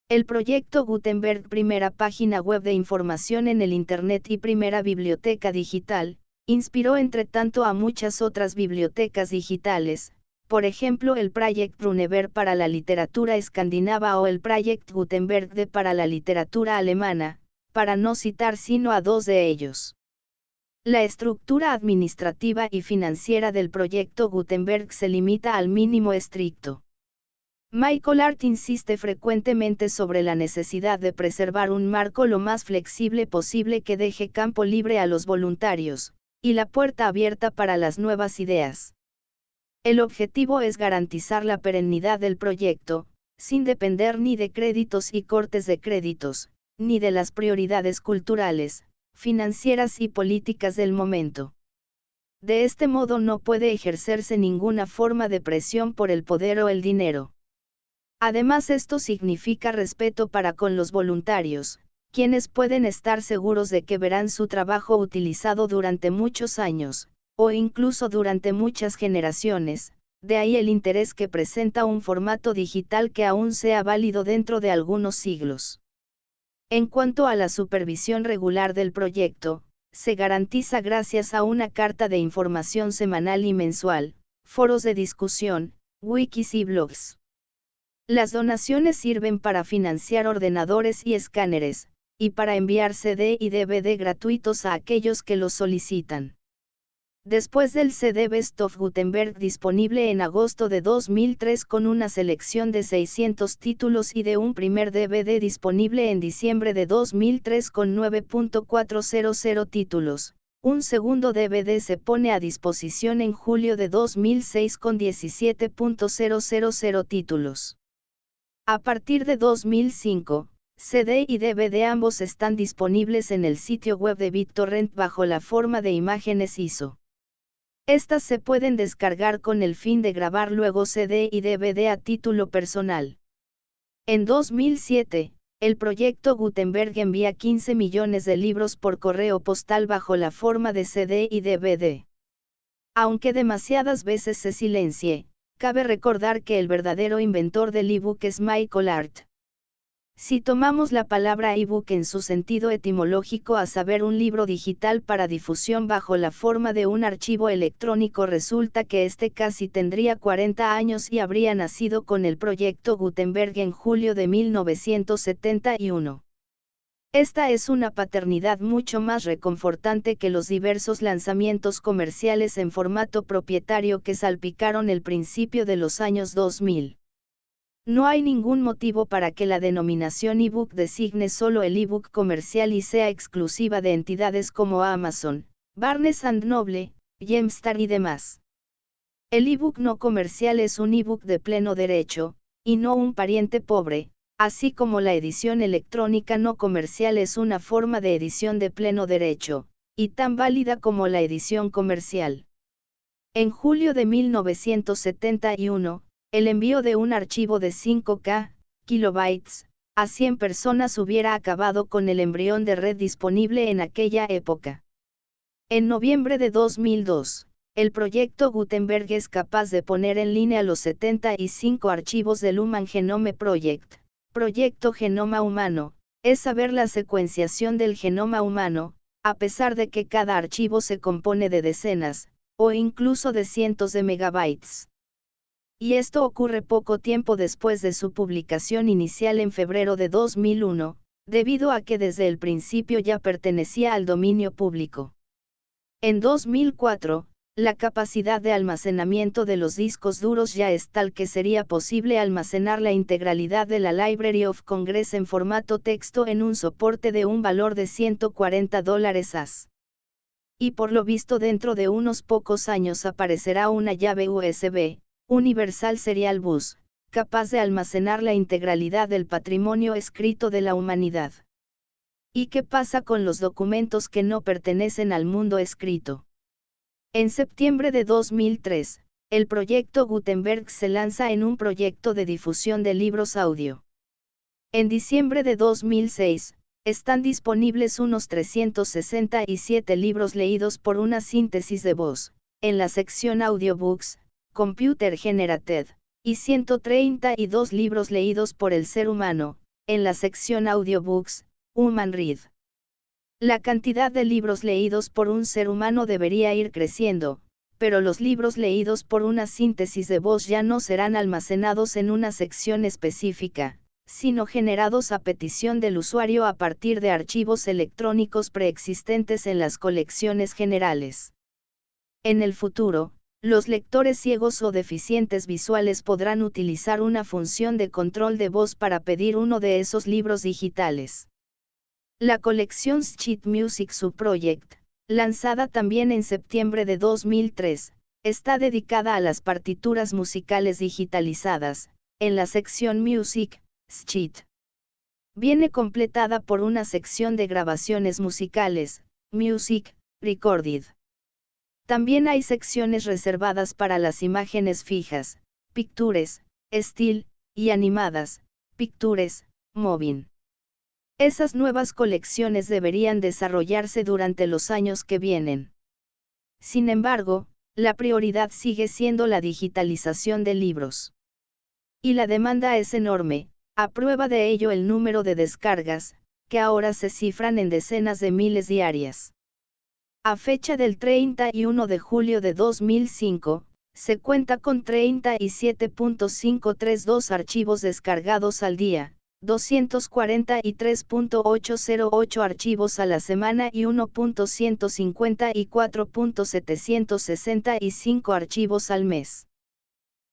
Speaker 1: El proyecto Gutenberg, primera página web de información en el Internet y primera biblioteca digital, inspiró entre tanto a muchas otras bibliotecas digitales, por ejemplo el Project Runeberg para la literatura escandinava o el Project Gutenberg para la literatura alemana, para no citar sino a dos de ellos. La estructura administrativa y financiera del proyecto Gutenberg se limita al mínimo estricto. Michael Art insiste frecuentemente sobre la necesidad de preservar un marco lo más flexible posible que deje campo libre a los voluntarios, y la puerta abierta para las nuevas ideas. El objetivo es garantizar la perennidad del proyecto, sin depender ni de créditos y cortes de créditos, ni de las prioridades culturales, financieras y políticas del momento. De este modo no puede ejercerse ninguna forma de presión por el poder o el dinero. Además, esto significa respeto para con los voluntarios, quienes pueden estar seguros de que verán su trabajo utilizado durante muchos años, o incluso durante muchas generaciones, de ahí el interés que presenta un formato digital que aún sea válido dentro de algunos siglos. En cuanto a la supervisión regular del proyecto, se garantiza gracias a una carta de información semanal y mensual, foros de discusión, wikis y blogs. Las donaciones sirven para financiar ordenadores y escáneres, y para enviar CD y DVD gratuitos a aquellos que los solicitan. Después del CD Best of Gutenberg disponible en agosto de 2003 con una selección de 600 títulos y de un primer DVD disponible en diciembre de 2003 con 9.400 títulos, un segundo DVD se pone a disposición en julio de 2006 con 17.000 títulos. A partir de 2005, CD y DVD ambos están disponibles en el sitio web de BitTorrent bajo la forma de imágenes ISO. Estas se pueden descargar con el fin de grabar luego CD y DVD a título personal. En 2007, el proyecto Gutenberg envía 15 millones de libros por correo postal bajo la forma de CD y DVD. Aunque demasiadas veces se silencie, cabe recordar que el verdadero inventor del ebook es Michael Hart. Si tomamos la palabra ebook en su sentido etimológico, a saber un libro digital para difusión bajo la forma de un archivo electrónico, resulta que este casi tendría 40 años y habría nacido con el proyecto Gutenberg en julio de 1971. Esta es una paternidad mucho más reconfortante que los diversos lanzamientos comerciales en formato propietario que salpicaron el principio de los años 2000. No hay ningún motivo para que la denominación ebook designe solo el ebook comercial y sea exclusiva de entidades como Amazon, Barnes & Noble, Gemstar y demás. El ebook no comercial es un ebook de pleno derecho, y no un pariente pobre, así como la edición electrónica no comercial es una forma de edición de pleno derecho, y tan válida como la edición comercial. En julio de 1971, el envío de un archivo de 5K, kilobytes, a 100 personas hubiera acabado con el embrión de red disponible en aquella época. En noviembre de 2002, el proyecto Gutenberg es capaz de poner en línea los 75 archivos del Human Genome Project, Proyecto Genoma Humano, es saber la secuenciación del genoma humano, a pesar de que cada archivo se compone de decenas, o incluso de cientos de megabytes. Y esto ocurre poco tiempo después de su publicación inicial en febrero de 2001, debido a que desde el principio ya pertenecía al dominio público. En 2004, la capacidad de almacenamiento de los discos duros ya es tal que sería posible almacenar la integralidad de la Library of Congress en formato texto en un soporte de un valor de $140 AS. Y por lo visto dentro de unos pocos años aparecerá una llave USB, Universal Serial Bus, capaz de almacenar la integralidad del patrimonio escrito de la humanidad. ¿Y qué pasa con los documentos que no pertenecen al mundo escrito? En septiembre de 2003, el proyecto Gutenberg se lanza en un proyecto de difusión de libros audio. En diciembre de 2006, están disponibles unos 367 libros leídos por una síntesis de voz, en la sección Audiobooks, Computer Generated, y 132 libros leídos por el ser humano, en la sección Audiobooks, Human Read. La cantidad de libros leídos por un ser humano debería ir creciendo, pero los libros leídos por una síntesis de voz ya no serán almacenados en una sección específica, sino generados a petición del usuario a partir de archivos electrónicos preexistentes en las colecciones generales. En el futuro, los lectores ciegos o deficientes visuales podrán utilizar una función de control de voz para pedir uno de esos libros digitales. La colección Sheet Music Subproject, lanzada también en septiembre de 2003, está dedicada a las partituras musicales digitalizadas, en la sección Music, Sheet. Viene completada por una sección de grabaciones musicales, Music, Recorded. También hay secciones reservadas para las imágenes fijas, Pictures, Still, y animadas, Pictures, Moving. Esas nuevas colecciones deberían desarrollarse durante los años que vienen. Sin embargo, la prioridad sigue siendo la digitalización de libros. Y la demanda es enorme, a prueba de ello el número de descargas, que ahora se cifran en decenas de miles diarias. A fecha del 31 de julio de 2005, se cuenta con 37.532 archivos descargados al día, 243.808 archivos a la semana y 1.154.765 archivos al mes.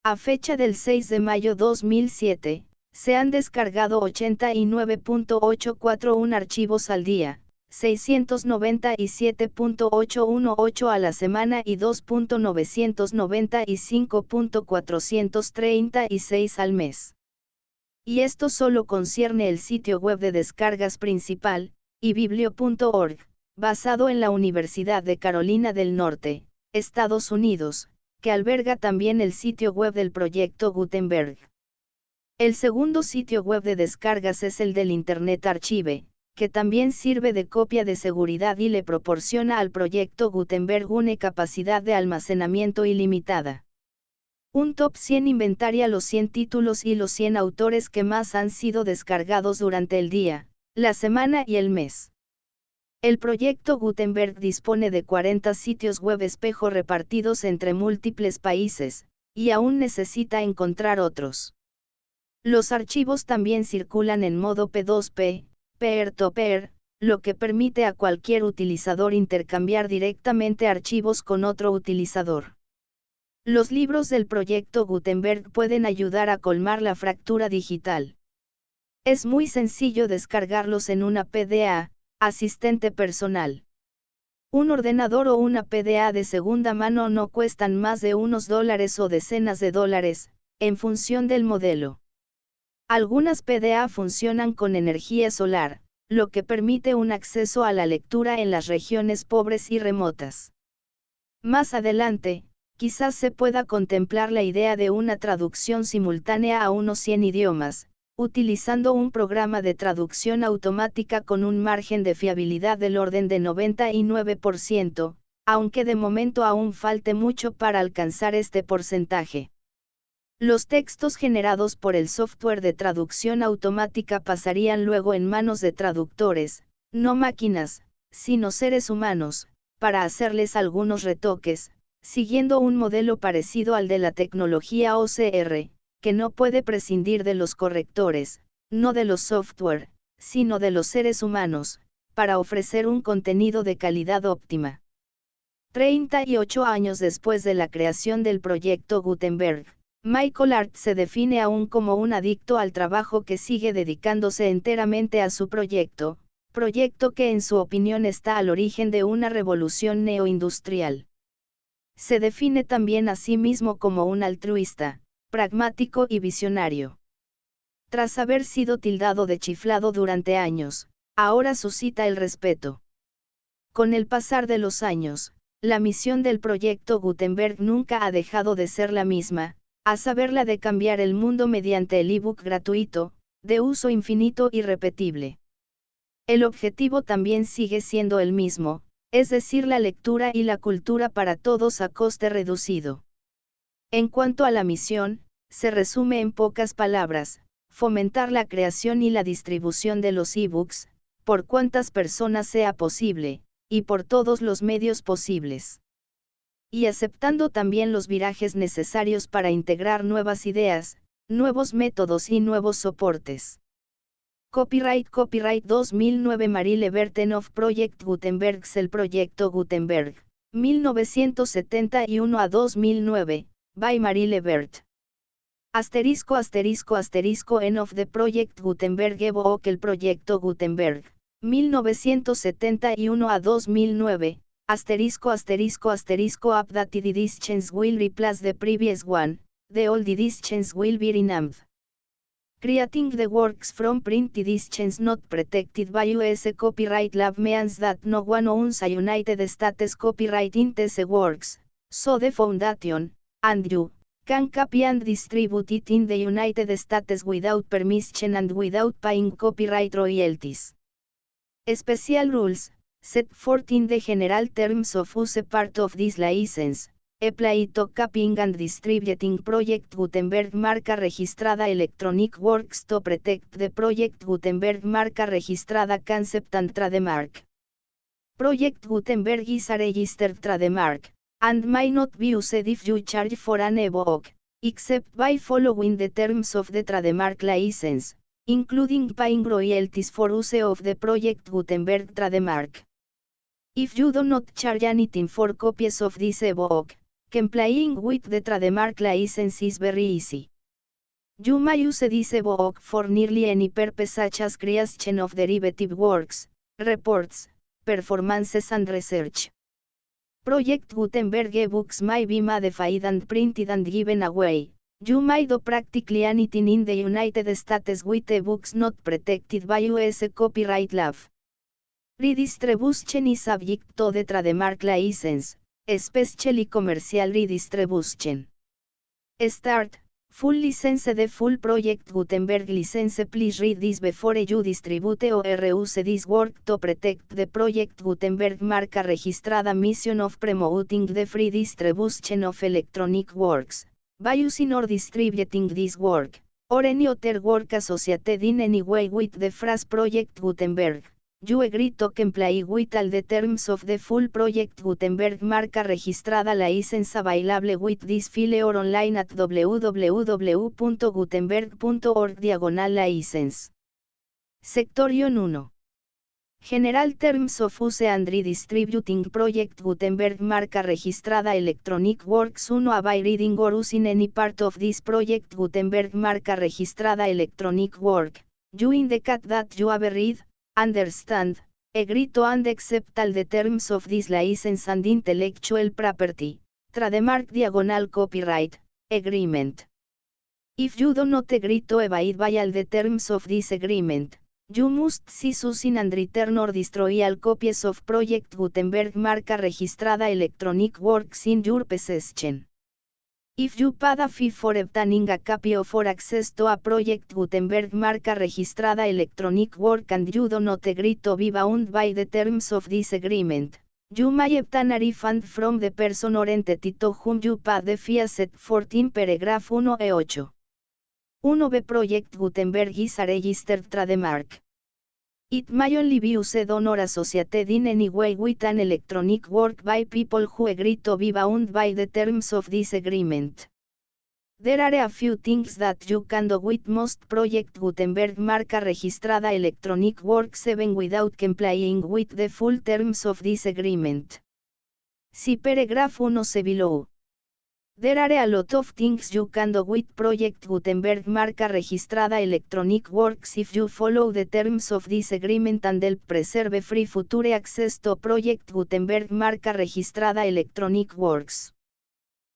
Speaker 1: A fecha del 6 de mayo 2007, se han descargado 89.841 archivos al día, 697.818 a la semana y 2.995.436 al mes. Y esto solo concierne el sitio web de descargas principal, ibiblio.org, basado en la Universidad de Carolina del Norte, Estados Unidos, que alberga también el sitio web del proyecto Gutenberg. El segundo sitio web de descargas es el del Internet Archive, que también sirve de copia de seguridad y le proporciona al proyecto Gutenberg una capacidad de almacenamiento ilimitada. Un top 100 inventaria los 100 títulos y los 100 autores que más han sido descargados durante el día, la semana y el mes. El proyecto Gutenberg dispone de 40 sitios web espejo repartidos entre múltiples países, y aún necesita encontrar otros. Los archivos también circulan en modo P2P, peer-to-peer, lo que permite a cualquier utilizador intercambiar directamente archivos con otro utilizador. Los libros del proyecto Gutenberg pueden ayudar a colmar la fractura digital. Es muy sencillo descargarlos en una PDA, asistente personal. Un ordenador o una PDA de segunda mano no cuestan más de unos dólares o decenas de dólares, en función del modelo. Algunas PDA funcionan con energía solar, lo que permite un acceso a la lectura en las regiones pobres y remotas. Más adelante, quizás se pueda contemplar la idea de una traducción simultánea a unos 100 idiomas, utilizando un programa de traducción automática con un margen de fiabilidad del orden de 99%, aunque de momento aún falte mucho para alcanzar este porcentaje. Los textos generados por el software de traducción automática pasarían luego en manos de traductores, no máquinas, sino seres humanos, para hacerles algunos retoques, siguiendo un modelo parecido al de la tecnología OCR, que no puede prescindir de los correctores, no de los software, sino de los seres humanos, para ofrecer un contenido de calidad óptima. 38 años después de la creación del proyecto Gutenberg, Michael Art se define aún como un adicto al trabajo que sigue dedicándose enteramente a su proyecto que en su opinión está al origen de una revolución neoindustrial. Se define también a sí mismo como un altruista, pragmático y visionario. Tras haber sido tildado de chiflado durante años, ahora suscita el respeto. Con el pasar de los años, la misión del proyecto Gutenberg nunca ha dejado de ser la misma, a saber la de cambiar el mundo mediante el ebook gratuito, de uso infinito y repetible. El objetivo también sigue siendo el mismo, es decir, la lectura y la cultura para todos a coste reducido. En cuanto a la misión, se resume en pocas palabras: fomentar la creación y la distribución de los ebooks, por cuantas personas sea posible, y por todos los medios posibles. Y aceptando también los virajes necesarios para integrar nuevas ideas, nuevos métodos y nuevos soportes. Copyright 2009 Marie Le Bertenoff Project Gutenberg. El proyecto Gutenberg, 1971 a 2009, by Marie Le Bert. End of the Project Gutenberg evoke el proyecto Gutenberg, 1971 a 2009, updated editions will replace the previous one, the old editions will be renamed. Creating the works from printed editions not protected by US copyright law means that no one owns a United States copyright in these works, so the foundation, and you, can copy and distribute it in the United States without permission and without paying copyright royalties. Special rules, set forth in the general terms of use part of this license, Apply to copying and distributing Project Gutenberg marca registrada Electronic Works to protect the Project Gutenberg marca registrada concept and trademark. Project Gutenberg is a registered trademark, and may not be used if you charge for an ebook, except by following the terms of the trademark license, including paying royalties for use of the Project Gutenberg trademark. If you do not charge anything for copies of this ebook, complying with the trademark license is very easy. You may use this ebook for nearly any purpose such as creation of derivative works, reports, performances and research. Project Gutenberg ebooks may be modified and printed and given away. You may do practically anything in the United States with ebooks not protected by US copyright law. Redistribution is subject to the trademark license, especially commercial redistribution. Start. Full license. The full Project Gutenberg license. Please read this before you distribute or use this work to protect the Project Gutenberg marca registrada mission of promoting the free distribution of electronic works, by using or distributing this work, or any other work associated in any way with the phrase Project Gutenberg. You agree to comply with all the terms of the full Project Gutenberg marca registrada license available with this file or online at www.gutenberg.org/license. Section 1. General Terms of Use and Redistributing Project Gutenberg marca registrada Electronic Works 1. By reading or using any part of this Project Gutenberg marca registrada Electronic Work, you indicate that you have read, understand, agree to and accept all the terms of this license and intellectual property, trademark copyright, agreement. If you do not agree to abide by all the terms of this agreement, you must cease using and return or destroy all copies of Project Gutenberg marca registrada Electronic Works in your possession. If you paid a fee for obtaining a copy of or access to a Project Gutenberg marca registrada Electronic Work and you do not agree to be bound by the terms of this agreement, you may obtain a refund from the person or entity to whom you paid the fee as set forth in paragraph 1e8. 1b. Project Gutenberg is a registered trademark. It may only be used on or associated in any way with an electronic work by people who agree to be bound by the terms of this agreement. There are a few things that you can do with most Project Gutenberg marca registrada Electronic Works even without complying with the full terms of this agreement. See paragraph 1c below. There are a lot of things you can do with Project Gutenberg marca registrada Electronic Works if you follow the terms of this agreement and help preserve free future access to Project Gutenberg marca registrada Electronic Works.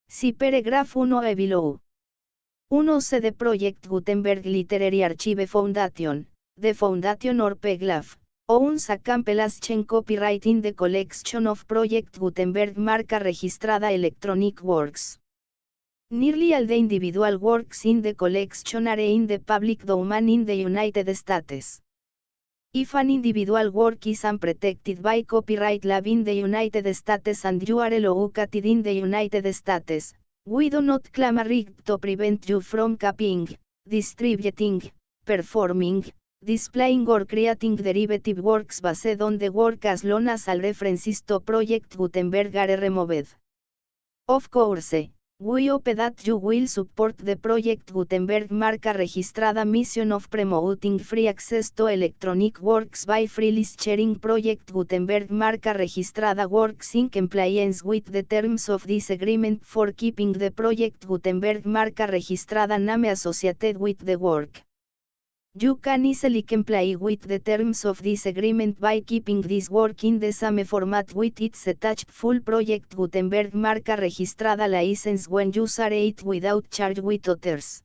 Speaker 1: See paragraph 1e below. 1c. The Project Gutenberg Literary Archive Foundation, the Foundation or PGLAF, owns a compilation copyright in the collection of Project Gutenberg marca registrada Electronic Works. Nearly all the individual works in the collection are in the public domain in the United States. If an individual work is unprotected by copyright law in the United States and you are located in the United States, we do not claim a right to prevent you from copying, distributing, performing, displaying or creating derivative works based on the work as long as all references to Project Gutenberg are removed. Of course, we hope that you will support the Project Gutenberg marca registrada mission of promoting free access to electronic works by freely sharing Project Gutenberg marca registrada works in compliance with the terms of this agreement for keeping the Project Gutenberg marca registrada name associated with the work. You can easily comply with the terms of this agreement by keeping this work in the same format with its attached full Project Gutenberg marca registrada license when you share it without charge with others.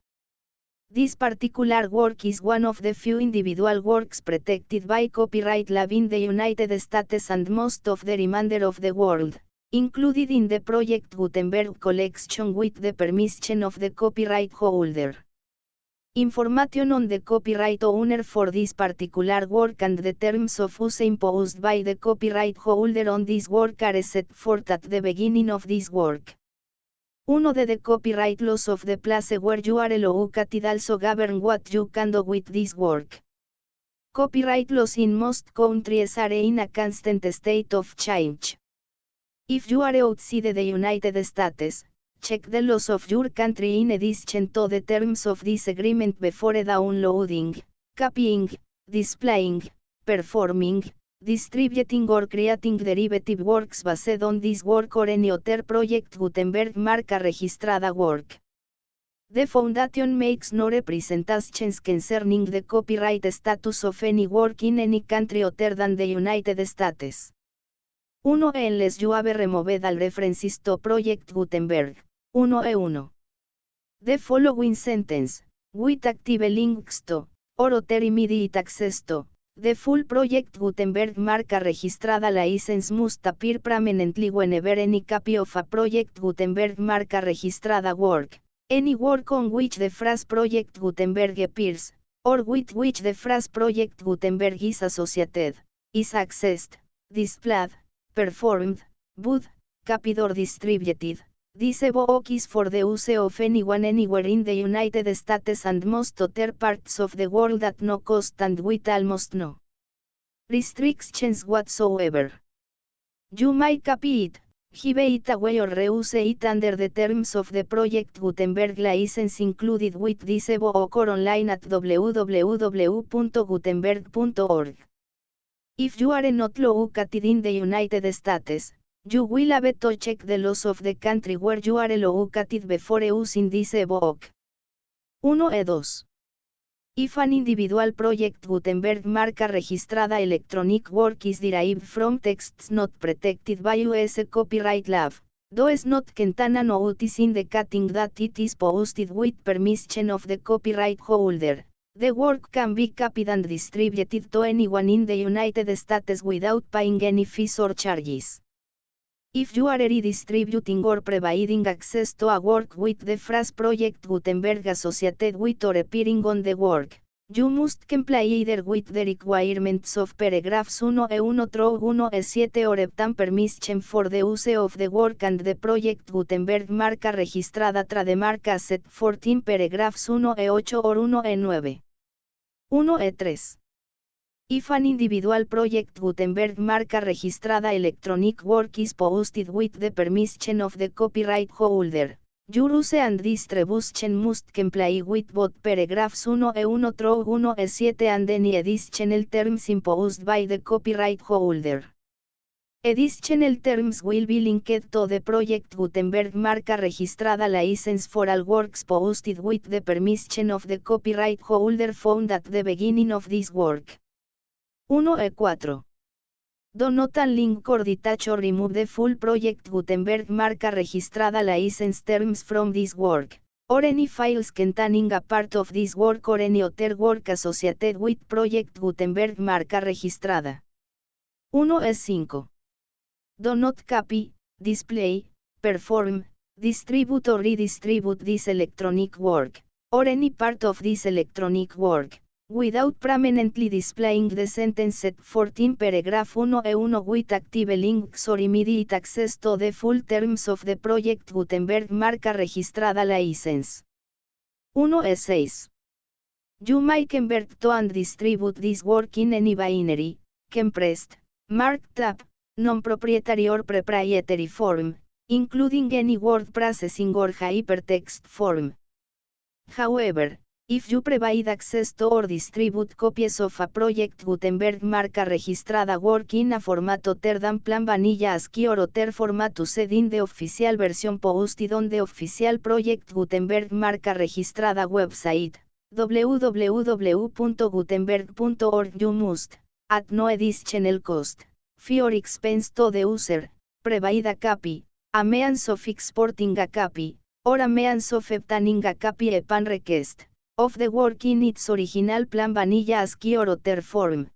Speaker 1: This particular work is one of the few individual works protected by copyright law in the United States and most of the remainder of the world, included in the Project Gutenberg collection with the permission of the copyright holder. Information on the copyright owner for this particular work and the terms of use imposed by the copyright holder on this work are set forth at the beginning of this work. 1. The copyright laws of the place where you are located also govern what you can do with this work. Copyright laws in most countries are in a constant state of change. If you are outside the United States, check the laws of your country in addition to the terms of this agreement before downloading, copying, displaying, performing, distributing or creating derivative works based on this work or any other project Gutenberg marca registrada work. The Foundation makes no representations concerning the copyright status of any work in any country other than the United States. 1. Unless you have removed all references to Project Gutenberg. 1. The following sentence, with active links to, or other immediate access to, the full Project Gutenberg marca registrada license must appear prominently whenever any copy of a Project Gutenberg marca registrada work, any work on which the phrase Project Gutenberg appears, or with which the phrase Project Gutenberg is associated, is accessed, displayed, performed, bought, copied or distributed. This work is for the use of anyone anywhere in the United States and most other parts of the world at no cost and with almost no restrictions whatsoever. You may copy it, give it away or reuse it under the terms of the Project Gutenberg license included with this work or online at www.gutenberg.org. If you are not located in the United States, you will have to check the laws of the country where you are located before using this work. 1. If an individual Project Gutenberg marca registrada electronic work is derived from texts not protected by US copyright law, does not contain a notice indicating that it is posted with permission of the copyright holder, the work can be copied and distributed to anyone in the United States without paying any fees or charges. If you are redistributing or providing access to a work with the phrase Project Gutenberg associated with or appearing on the work, you must comply either with the requirements of paragraphs 1 through 7 or obtain permission for the use of the work and the Project Gutenberg marca registrada trademark set forth in paragraphs 1-8 or 1-9. 1-3. If an individual Project Gutenberg marca registrada electronic work is posted with the permission of the copyright holder, your use and distribution must comply with both paragraphs 1 through 7 and any additional terms imposed by the copyright holder. Additional terms will be linked to the Project Gutenberg marca registrada license for all works posted with the permission of the copyright holder found at the beginning of this work. 1-4. Do not unlink or detach or remove the full Project Gutenberg marca registrada license terms from this work, or any files containing a part of this work or any other work associated with Project Gutenberg marca registrada. 1-5. Do not copy, display, perform, distribute or redistribute this electronic work, or any part of this electronic work, without prominently displaying the sentence set forth in paragraph 1 with active links or immediate access to the full terms of the Project Gutenberg marca registrada license. 1-6. You may convert to and distribute this work in any binary, compressed, marked up, non-proprietary or proprietary form, including any word processing or hypertext form. However, if you provide access to or distribute copies of a Project Gutenberg marca registrada work in a format other than plain vanilla ASCII or other format used in the official version posted on the official Project Gutenberg marca registrada website, www.gutenberg.org, you must, at no additional cost, fee or expense to the user, provide a copy, a means of exporting a copy, or a means of obtaining a copy upon request, of the work in its original plain vanilla ASCII or other form.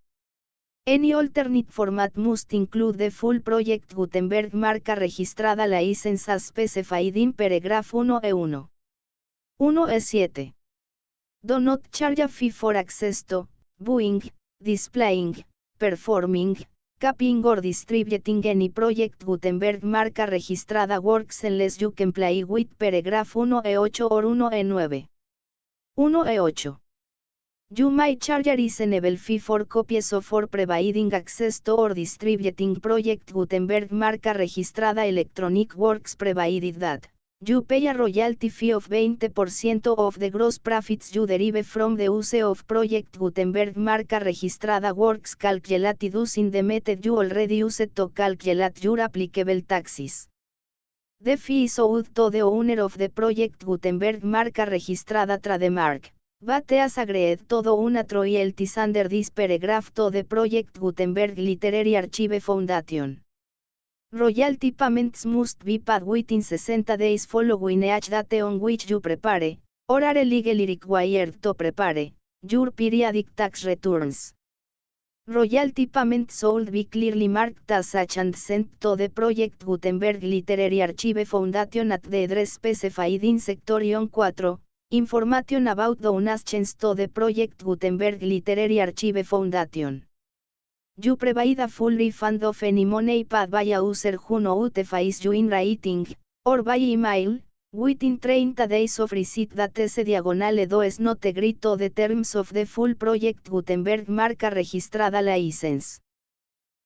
Speaker 1: Any alternate format must include the full Project Gutenberg marca registrada license as specified in paragraph 1-1. 1-7. Do not charge a fee for access to, viewing, displaying, performing, copying or distributing any project Gutenberg marca registrada works unless you comply with paragraph 1E8 or 1E9. 1E8. You may charge a reasonable fee for copies of or providing access to or distributing project Gutenberg marca registrada electronic works provided that you pay a royalty fee of 20% of the gross profits you derive from the use of project Gutenberg marca registrada works calculated using the method you already used to calculate your applicable taxes. The fee is owed to the owner of the project Gutenberg marca registrada trademark, but as agreed to una royalties under this paragraph to the project Gutenberg Literary Archive Foundation. Royalty payments must be paid within 60 days following each date on which you prepare, or are legally required to prepare, your periodic tax returns. Royalty payments should be clearly marked as such and sent to the project Gutenberg Literary Archive Foundation at the address specified in Section 4, Information about donations to the project Gutenberg Literary Archive Foundation. You provide a full refund of any money paid by a user who notifies you in writing, or by email, within 30 days of receipt that S/2 not agree to the terms of the full project Gutenberg marca registrada license.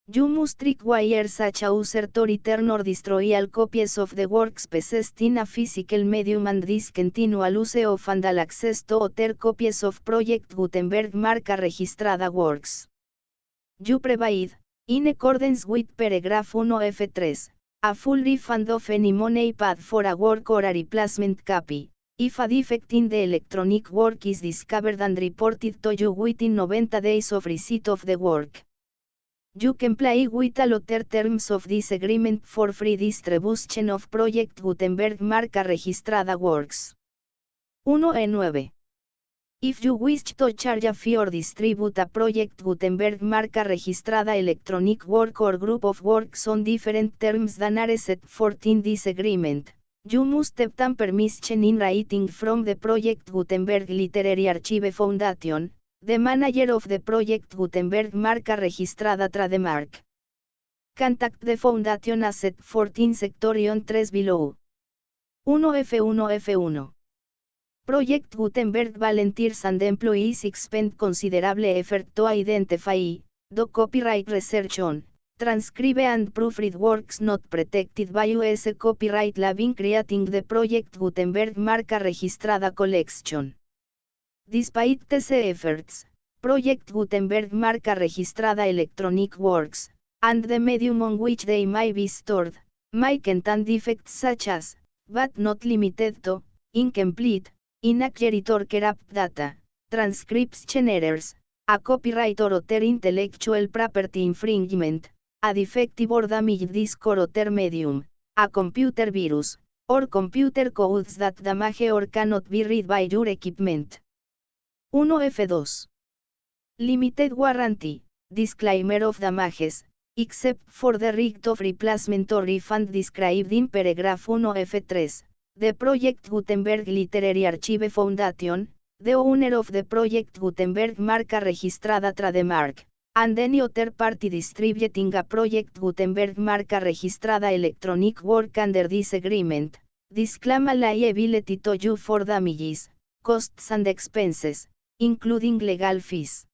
Speaker 1: You must require such a user to return or destroy all copies of the works possessed in a physical medium and discontinue use of and all access to other copies of project Gutenberg marca registrada works. You provide, in accordance with paragraph 1F3, a full refund of any money paid for a work or a replacement copy, if a defect in the electronic work is discovered and reported to you within 90 days of receipt of the work. You comply with all other terms of this agreement for free distribution of project Gutenberg marca registrada works. 1E9. If you wish to charge a fee or distribute a project Gutenberg marca registrada electronic work or group of works on different terms than are set forth in this agreement, you must obtain permission in writing from the project Gutenberg Literary Archive Foundation, the manager of the project Gutenberg marca registrada trademark. Contact the foundation as set forth in Section 3 below. 1F1F1. Project Gutenberg volunteers and employees expend considerable effort to identify, do copyright research on, transcribe and proofread works not protected by US copyright law in creating the Project Gutenberg marca registrada collection. Despite these efforts, Project Gutenberg marca registrada electronic works, and the medium on which they may be stored, may contain defects such as, but not limited to, incomplete, inaccurate or corrupt data, transcription errors, a copyright or other intellectual property infringement, a defective or damaged disk or other medium, a computer virus, or computer codes that damage or cannot be read by your equipment. 1F2. Limited warranty, disclaimer of damages, except for the right of replacement or refund described in paragraph 1F3. The Project Gutenberg Literary Archive Foundation, the owner of the Project Gutenberg marca registrada trademark, and any other party distributing a Project Gutenberg marca registrada electronic work under this agreement, disclaim a liability to you for damages, costs and expenses, including legal fees.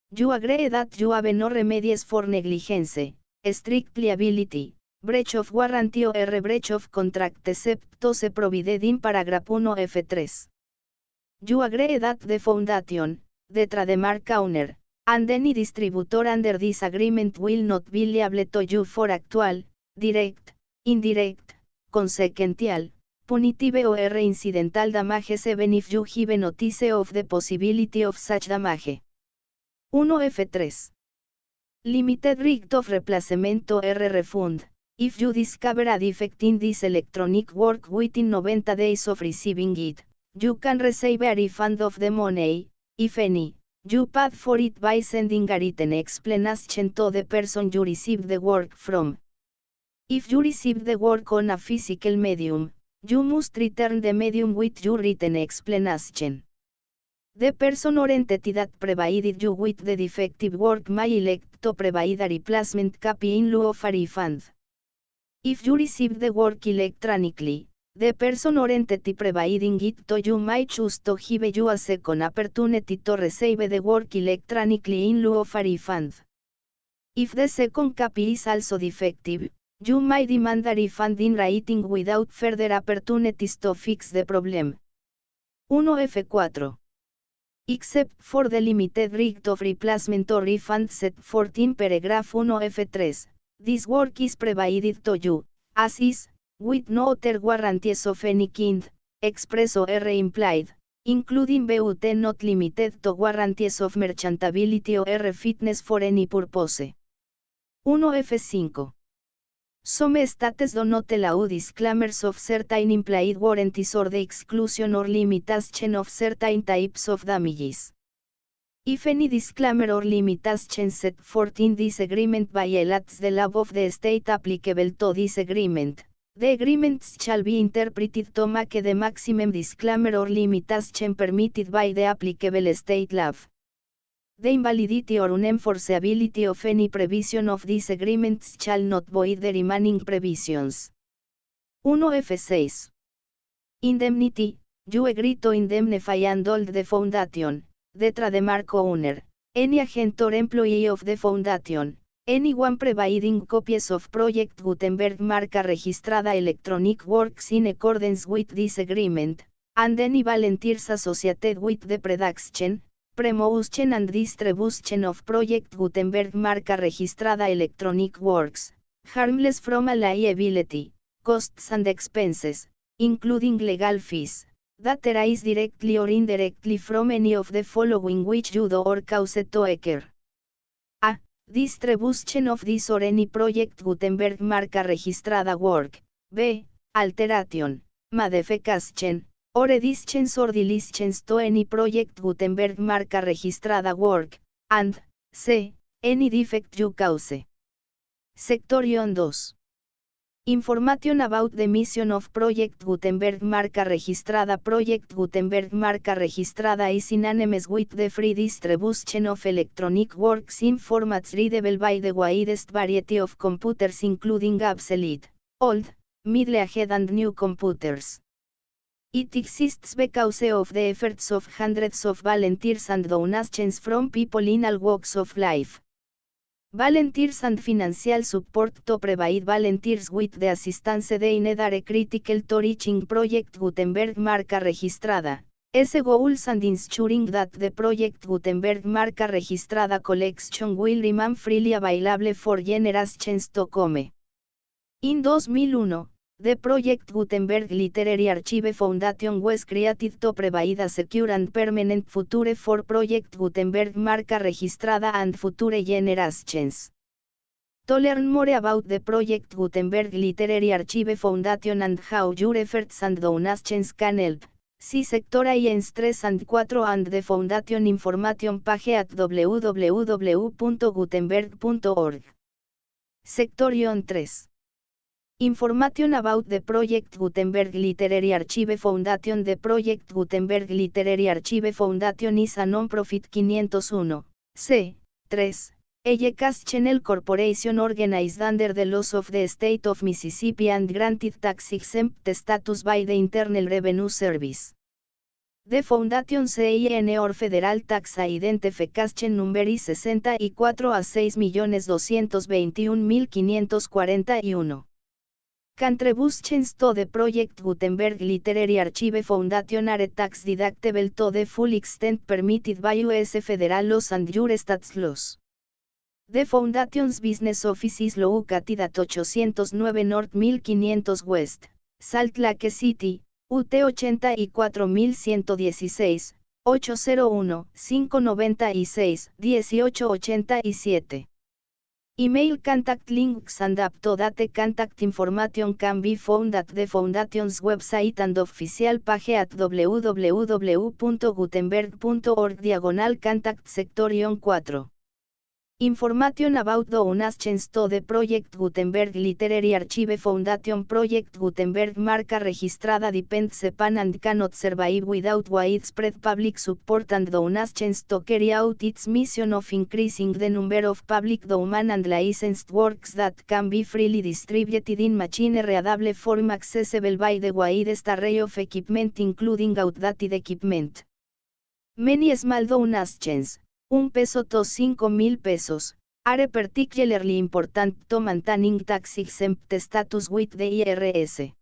Speaker 1: You agree that you have no remedies for negligence, strict liability, breach of warranty or breach of contract except those provided in paragraph 1F3. You agree that the foundation, the trademark owner, and any distributor under this agreement will not be liable to you for actual, direct, indirect, consequential, punitive or incidental damages even if you give notice of the possibility of such damage. 1F3. Limited right of replacement or refund. If you discover a defect in this electronic work within 90 days of receiving it, you can receive a refund of the money, if any, you paid for it by sending a written explanation to the person you received the work from. If you receive the work on a physical medium, you must return the medium with your written explanation. The person or entity that provided you with the defective work may elect to provide a replacement copy in lieu of a refund. If you receive the work electronically, the person or entity providing it to you may choose to give you a second opportunity to receive the work electronically in lieu of a refund. If the second copy is also defective, you may demand a refund in writing without further opportunities to fix the problem. 1F4. Except for the limited right of replacement or refund set forth in paragraph 1F3, this work is provided to you, as is, with no other guarantees of any kind, express or implied, including but not limited to guarantees of merchantability or fitness for any purpose. 1F5. Some states do not allow disclaimers of certain implied warranties or the exclusion or limitation of certain types of damages. If any disclaimer or limitation set forth in this agreement violates the law of the state applicable to this agreement, the agreements shall be interpreted to make the maximum disclaimer or limitation permitted by the applicable state law. The invalidity or unenforceability of any provision of these agreements shall not void the remaining provisions. 1F6. Indemnity. You agree to indemnify and hold the foundation, the trademark owner, any agent or employee of the foundation, anyone providing copies of Project Gutenberg marca registrada electronic works in accordance with this agreement, and any volunteers associated with the production, promotion and distribution of Project Gutenberg marca registrada electronic works, harmless from a liability, costs and expenses, including legal fees, that arise directly or indirectly from any of the following which you do or cause to occur. A. Distribution of this or any Project Gutenberg marca registrada work. B. Alteration, modification, or additions or deletions to any Project Gutenberg marca registrada work, and c. Any defect you cause. Section 2. Information about the mission of Project Gutenberg marca registrada. Project Gutenberg marca registrada is synonymous with the free distribution of electronic works in formats readable by the widest variety of computers including obsolete, old, middle-aged and new computers. It exists because of the efforts of hundreds of volunteers and donations from people in all walks of life. Volunteers and financial support to provide volunteers with the assistance they need are critical to reaching Project Gutenberg marca registrada, its goals and ensuring that the Project Gutenberg marca registrada collection will remain freely available for generations to come. In 2001, the Project Gutenberg Literary Archive Foundation was created to provide a secure and permanent future for Project Gutenberg marca registrada and future generations. To learn more about the Project Gutenberg Literary Archive Foundation and how your efforts and donations can help, see Sector IENS 3 and 4 and the Foundation information page at www.gutenberg.org. Section 3. Information about the Project Gutenberg Literary Archive Foundation. The Project Gutenberg Literary Archive Foundation is a non-profit 501, c. 3, educational corporation organized under the laws of the state of Mississippi and granted tax-exempt status by the Internal Revenue Service. The Foundation's EIN or Federal Tax Identification Number is 64 a 6.221.541. Contributions to the Project Gutenberg Literary Archive Foundation are tax deductible to the full extent permitted by U.S. federal laws and your state's laws. The Foundation's business office is located at 809 North 1500 West, Salt Lake City, UT 84116, 801-596-1887. Email contact links and up-to-date contact information can be found at the Foundation's website and official page at www.gutenberg.org/contact section 4. Information about donations to the Project Gutenberg Literary Archive Foundation. Project Gutenberg marca registrada depends upon and cannot survive without widespread public support and donations to carry out its mission of increasing the number of public domain and licensed works that can be freely distributed in machine-readable form accessible by the widest array of equipment including outdated equipment. Many small donations, $1 to $5,000, are particularly important to maintaining tax-exempt status with the IRS.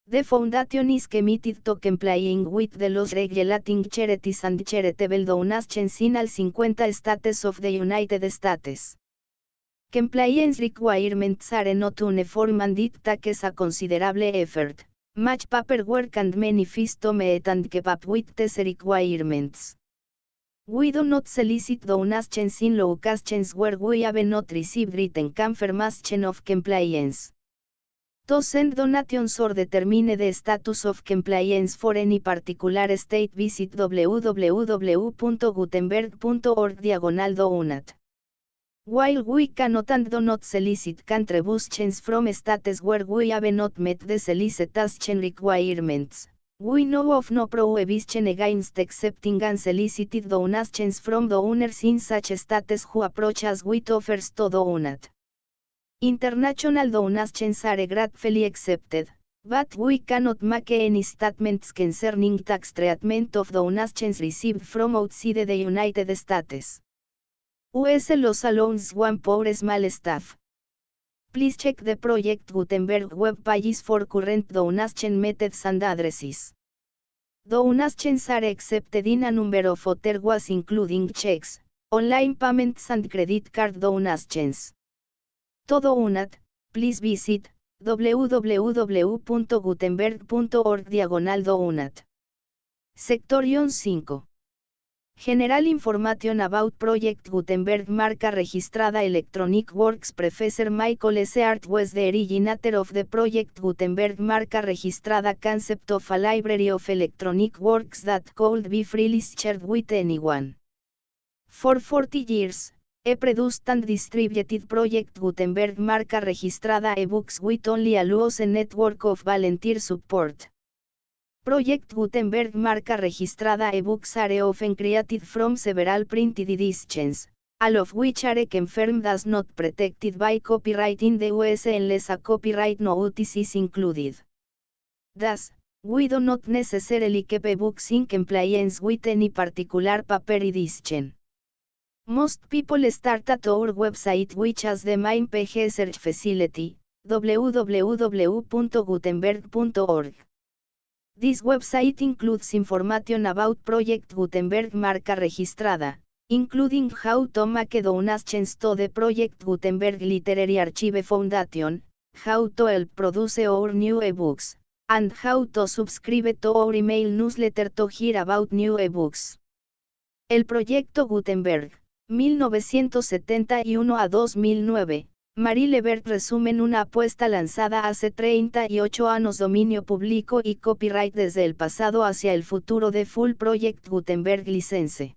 Speaker 1: The foundation is committed to complying with the laws regulating charities and charitable donations in all 50 states of the United States. Compliance requirements are not uniform and it takes a considerable effort, much paperwork and many fees to meet and keep up with these requirements. We do not solicit donations in locations where we have not received written confirmation of compliance. To send donations or determine the status of compliance for any particular state, visit www.gutenberg.org/donate. While we cannot and do not solicit contributions from states where we have not met the solicitation requirements, we know of no prohibition against accepting unsolicited donations from donors in such states who approach us with offers to donate. International donations are gratefully accepted, but we cannot make any statements concerning tax treatment of donations received from outside the United States. US laws allows one for small staff. Please check the Project Gutenberg web pages for current donation methods and addresses. Donations are accepted in a number of other ways including checks, online payments and credit card donations. To donate, please visit www.gutenberg.org/donate. Section 5. General information about Project Gutenberg marca registrada Electronic Works. Professor Michael S. Hart was the originator of the Project Gutenberg marca registrada concept of a library of electronic works that could be freely shared with anyone. For 40 years, he produced and distributed Project Gutenberg marca registrada ebooks with only a loose network of volunteer support. Project Gutenberg marca registrada ebooks are often created from several printed editions, all of which are confirmed as not protected by copyright in the US unless a copyright notice is included. Thus, we do not necessarily keep ebooks in compliance with any particular paper edition. Most people start at our website, which has the main page search facility, www.gutenberg.org. This website includes information about Project Gutenberg marca registrada, including how to make donations to the Project Gutenberg Literary Archive Foundation, how to help produce our new ebooks, and how to subscribe to our email newsletter to hear about new ebooks. El Proyecto Gutenberg, 1971 a 2009. Marie Lebert resumen una apuesta lanzada hace 38 años, dominio público y copyright desde el pasado hacia el futuro de Full Project Gutenberg License.